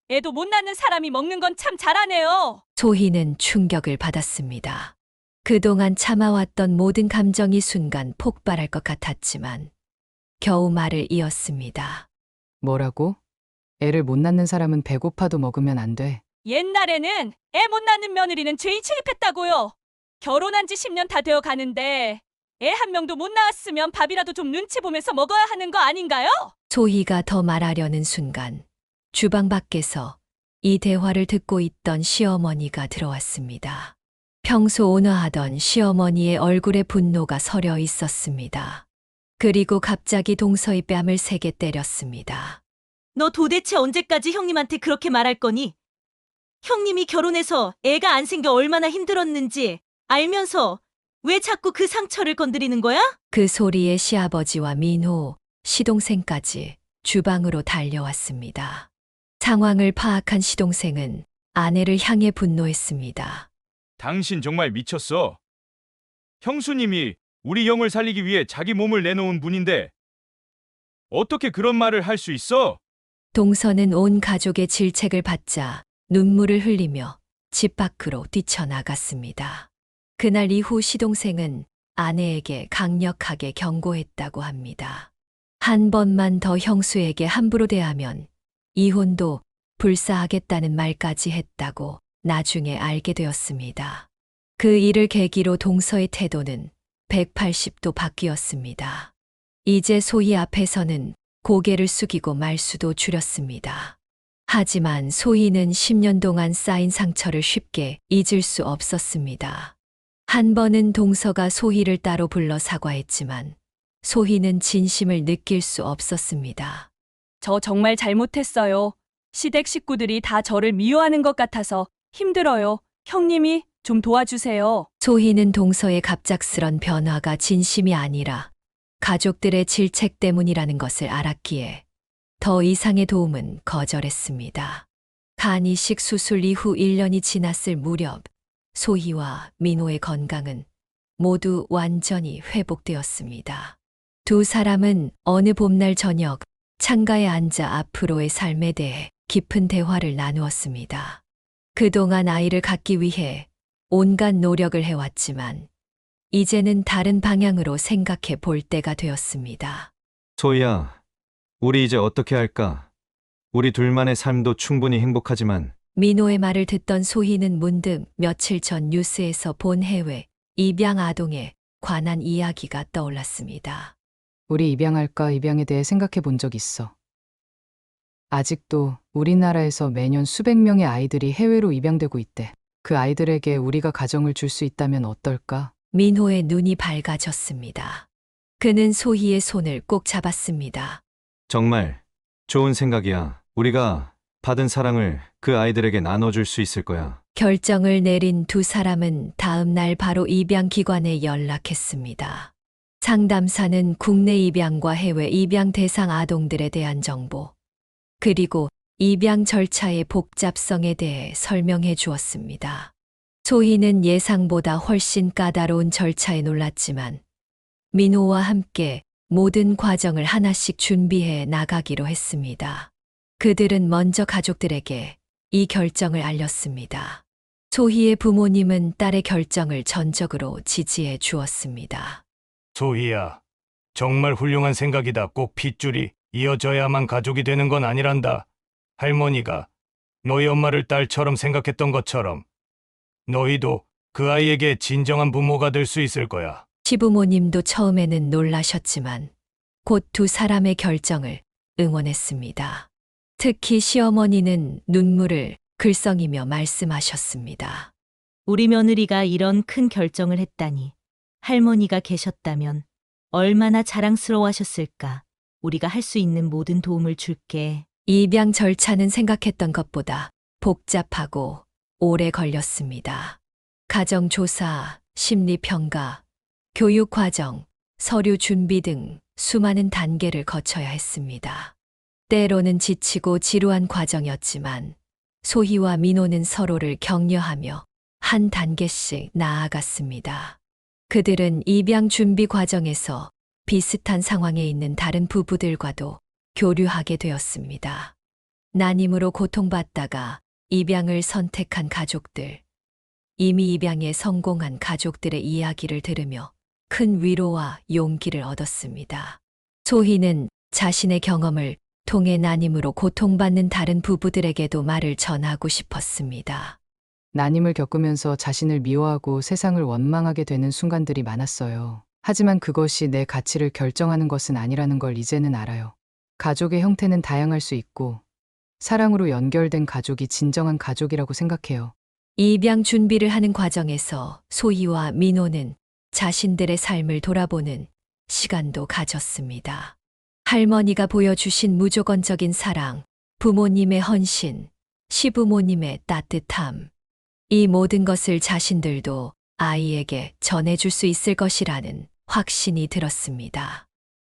애도 못 낳는 사람이 먹는 건 참 잘하네요. 소희는 충격을 받았습니다. 그동안 참아왔던 모든 감정이 순간 폭발할 것 같았지만 겨우 말을 이었습니다. 뭐라고? 애를 못 낳는 사람은 배고파도 먹으면 안 돼. 옛날에는 애 못 낳는 며느리는 죄인 취급했다고요. 결혼한 지 10년 다 되어 가는데 애 한 명도 못 낳았으면 밥이라도 좀 눈치 보면서 먹어야 하는 거 아닌가요? 소희가 더 말하려는 순간 주방 밖에서 이 대화를 듣고 있던 시어머니가 들어왔습니다. 평소 온화하던 시어머니의 얼굴에 분노가 서려 있었습니다. 그리고 갑자기 동서의 뺨을 세게 때렸습니다. 너 도대체 언제까지 형님한테 그렇게 말할 거니? 형님이 결혼해서 애가 안 생겨 얼마나 힘들었는지 알면서 왜 자꾸 그 상처를 건드리는 거야? 그 소리에 시아버지와 민호, 시동생까지 주방으로 달려왔습니다. 상황을 파악한 시동생은 아내를 향해 분노했습니다. 당신 정말 미쳤어. 형수님이 우리 영을 살리기 위해 자기 몸을 내놓은 분인데 어떻게 그런 말을 할 수 있어? 동서는 온 가족의 질책을 받자 눈물을 흘리며 집 밖으로 뛰쳐나갔습니다. 그날 이후 시동생은 아내에게 강력하게 경고했다고 합니다. 한 번만 더 형수에게 함부로 대하면 이혼도 불사하겠다는 말까지 했다고 나중에 알게 되었습니다. 그 일을 계기로 동서의 태도는 180도 바뀌었습니다. 이제 소희 앞에서는 고개를 숙이고 말수도 줄였습니다. 하지만 소희는 10년 동안 쌓인 상처를 쉽게 잊을 수 없었습니다. 한 번은 동서가 소희를 따로 불러 사과했지만 소희는 진심을 느낄 수 없었습니다. 저 정말 잘못했어요. 시댁 식구들이 다 저를 미워하는 것 같아서 힘들어요. 형님이 좀 도와주세요. 소희는 동서의 갑작스런 변화가 진심이 아니라 가족들의 질책 때문이라는 것을 알았기에 더 이상의 도움은 거절했습니다. 간이식 수술 이후 1년이 지났을 무렵 소희와 민호의 건강은 모두 완전히 회복되었습니다. 두 사람은 어느 봄날 저녁 창가에 앉아 앞으로의 삶에 대해 깊은 대화를 나누었습니다. 그동안 아이를 갖기 위해 온갖 노력을 해왔지만 이제는 다른 방향으로 생각해 볼 때가 되었습니다. 소희야, 우리 이제 어떻게 할까? 우리 둘만의 삶도 충분히 행복하지만 민호의 말을 듣던 소희는 문득 며칠 전 뉴스에서 본 해외 입양 아동에 관한 이야기가 떠올랐습니다. 우리 입양할까 입양에 대해 생각해 본 적 있어. 아직도 우리나라에서 매년 수백 명의 아이들이 해외로 입양되고 있대. 그 아이들에게 우리가 가정을 줄 수 있다면 어떨까? 민호의 눈이 밝아졌습니다. 그는 소희의 손을 꼭 잡았습니다. 정말 좋은 생각이야. 우리가 받은 사랑을 그 아이들에게 나눠줄 수 있을 거야. 결정을 내린 두 사람은 다음 날 바로 입양기관에 연락했습니다. 상담사는 국내 입양과 해외 입양 대상 아동들에 대한 정보, 그리고 입양 절차의 복잡성에 대해 설명해 주었습니다. 소희는 예상보다 훨씬 까다로운 절차에 놀랐지만 민호와 함께 모든 과정을 하나씩 준비해 나가기로 했습니다. 그들은 먼저 가족들에게 이 결정을 알렸습니다. 소희의 부모님은 딸의 결정을 전적으로 지지해 주었습니다. 소희야, 정말 훌륭한 생각이다. 꼭 핏줄이 이어져야만 가족이 되는 건 아니란다. 할머니가 너희 엄마를 딸처럼 생각했던 것처럼 너희도 그 아이에게 진정한 부모가 될 수 있을 거야. 시부모님도 처음에는 놀라셨지만 곧 두 사람의 결정을 응원했습니다. 특히 시어머니는 눈물을 글썽이며 말씀하셨습니다. 우리 며느리가 이런 큰 결정을 했다니. 할머니가 계셨다면 얼마나 자랑스러워하셨을까. 우리가 할 수 있는 모든 도움을 줄게. 입양 절차는 생각했던 것보다 복잡하고 오래 걸렸습니다. 가정조사, 심리평가, 교육과정, 서류 준비 등 수많은 단계를 거쳐야 했습니다. 때로는 지치고 지루한 과정이었지만 소희와 민호는 서로를 격려하며 한 단계씩 나아갔습니다. 그들은 입양 준비 과정에서 비슷한 상황에 있는 다른 부부들과도 교류하게 되었습니다. 난임으로 고통받다가 입양을 선택한 가족들, 이미 입양에 성공한 가족들의 이야기를 들으며 큰 위로와 용기를 얻었습니다. 소희는 자신의 경험을 통해 난임으로 고통받는 다른 부부들에게도 말을 전하고 싶었습니다. 난임을 겪으면서 자신을 미워하고 세상을 원망하게 되는 순간들이 많았어요. 하지만 그것이 내 가치를 결정하는 것은 아니라는 걸 이제는 알아요. 가족의 형태는 다양할 수 있고 사랑으로 연결된 가족이 진정한 가족이라고 생각해요. 입양 준비를 하는 과정에서 소희와 민호는 자신들의 삶을 돌아보는 시간도 가졌습니다. 할머니가 보여주신 무조건적인 사랑, 부모님의 헌신, 시부모님의 따뜻함, 이 모든 것을 자신들도 아이에게 전해줄 수 있을 것이라는 확신이 들었습니다.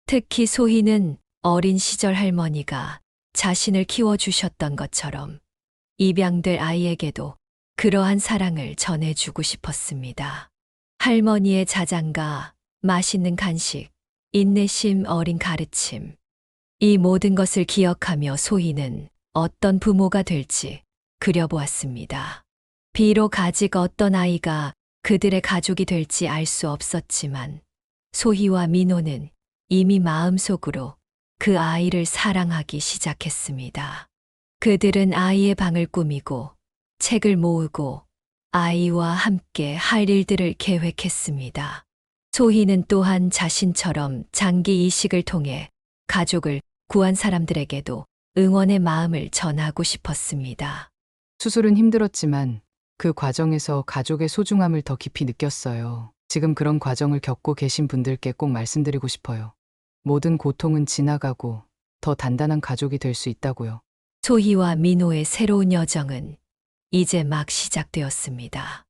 특히 소희는 어린 시절 할머니가 자신을 키워주셨던 것처럼 입양될 아이에게도 그러한 사랑을 전해주고 싶었습니다. 할머니의 자장가, 맛있는 간식, 인내심 어린 가르침. 이 모든 것을 기억하며 소희는 어떤 부모가 될지 그려보았습니다. 비록 아직 어떤 아이가 그들의 가족이 될지 알 수 없었지만 소희와 민호는 이미 마음속으로 그 아이를 사랑하기 시작했습니다. 그들은 아이의 방을 꾸미고 책을 모으고 아이와 함께 할 일들을 계획했습니다. 소희는 또한 자신처럼 장기 이식을 통해 가족을 구한 사람들에게도 응원의 마음을 전하고 싶었습니다. 수술은 힘들었지만 그 과정에서 가족의 소중함을 더 깊이 느꼈어요. 지금 그런 과정을 겪고 계신 분들께 꼭 말씀드리고 싶어요. 모든 고통은 지나가고 더 단단한 가족이 될 수 있다고요. 소희와 민호의 새로운 여정은 이제 막 시작되었습니다.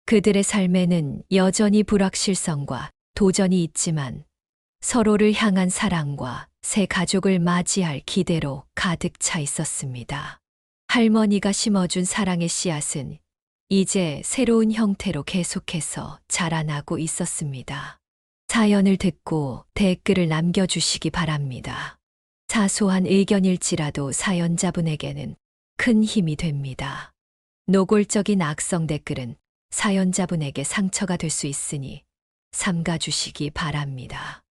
그들의 삶에는 여전히 불확실성과 도전이 있지만 서로를 향한 사랑과 새 가족을 맞이할 기대로 가득 차 있었습니다. 할머니가 심어준 사랑의 씨앗은 이제 새로운 형태로 계속해서 자라나고 있었습니다. 사연을 듣고 댓글을 남겨주시기 바랍니다. 사소한 의견일지라도 사연자분에게는 큰 힘이 됩니다. 노골적인 악성 댓글은 사연자분에게 상처가 될 수 있으니 삼가주시기 바랍니다.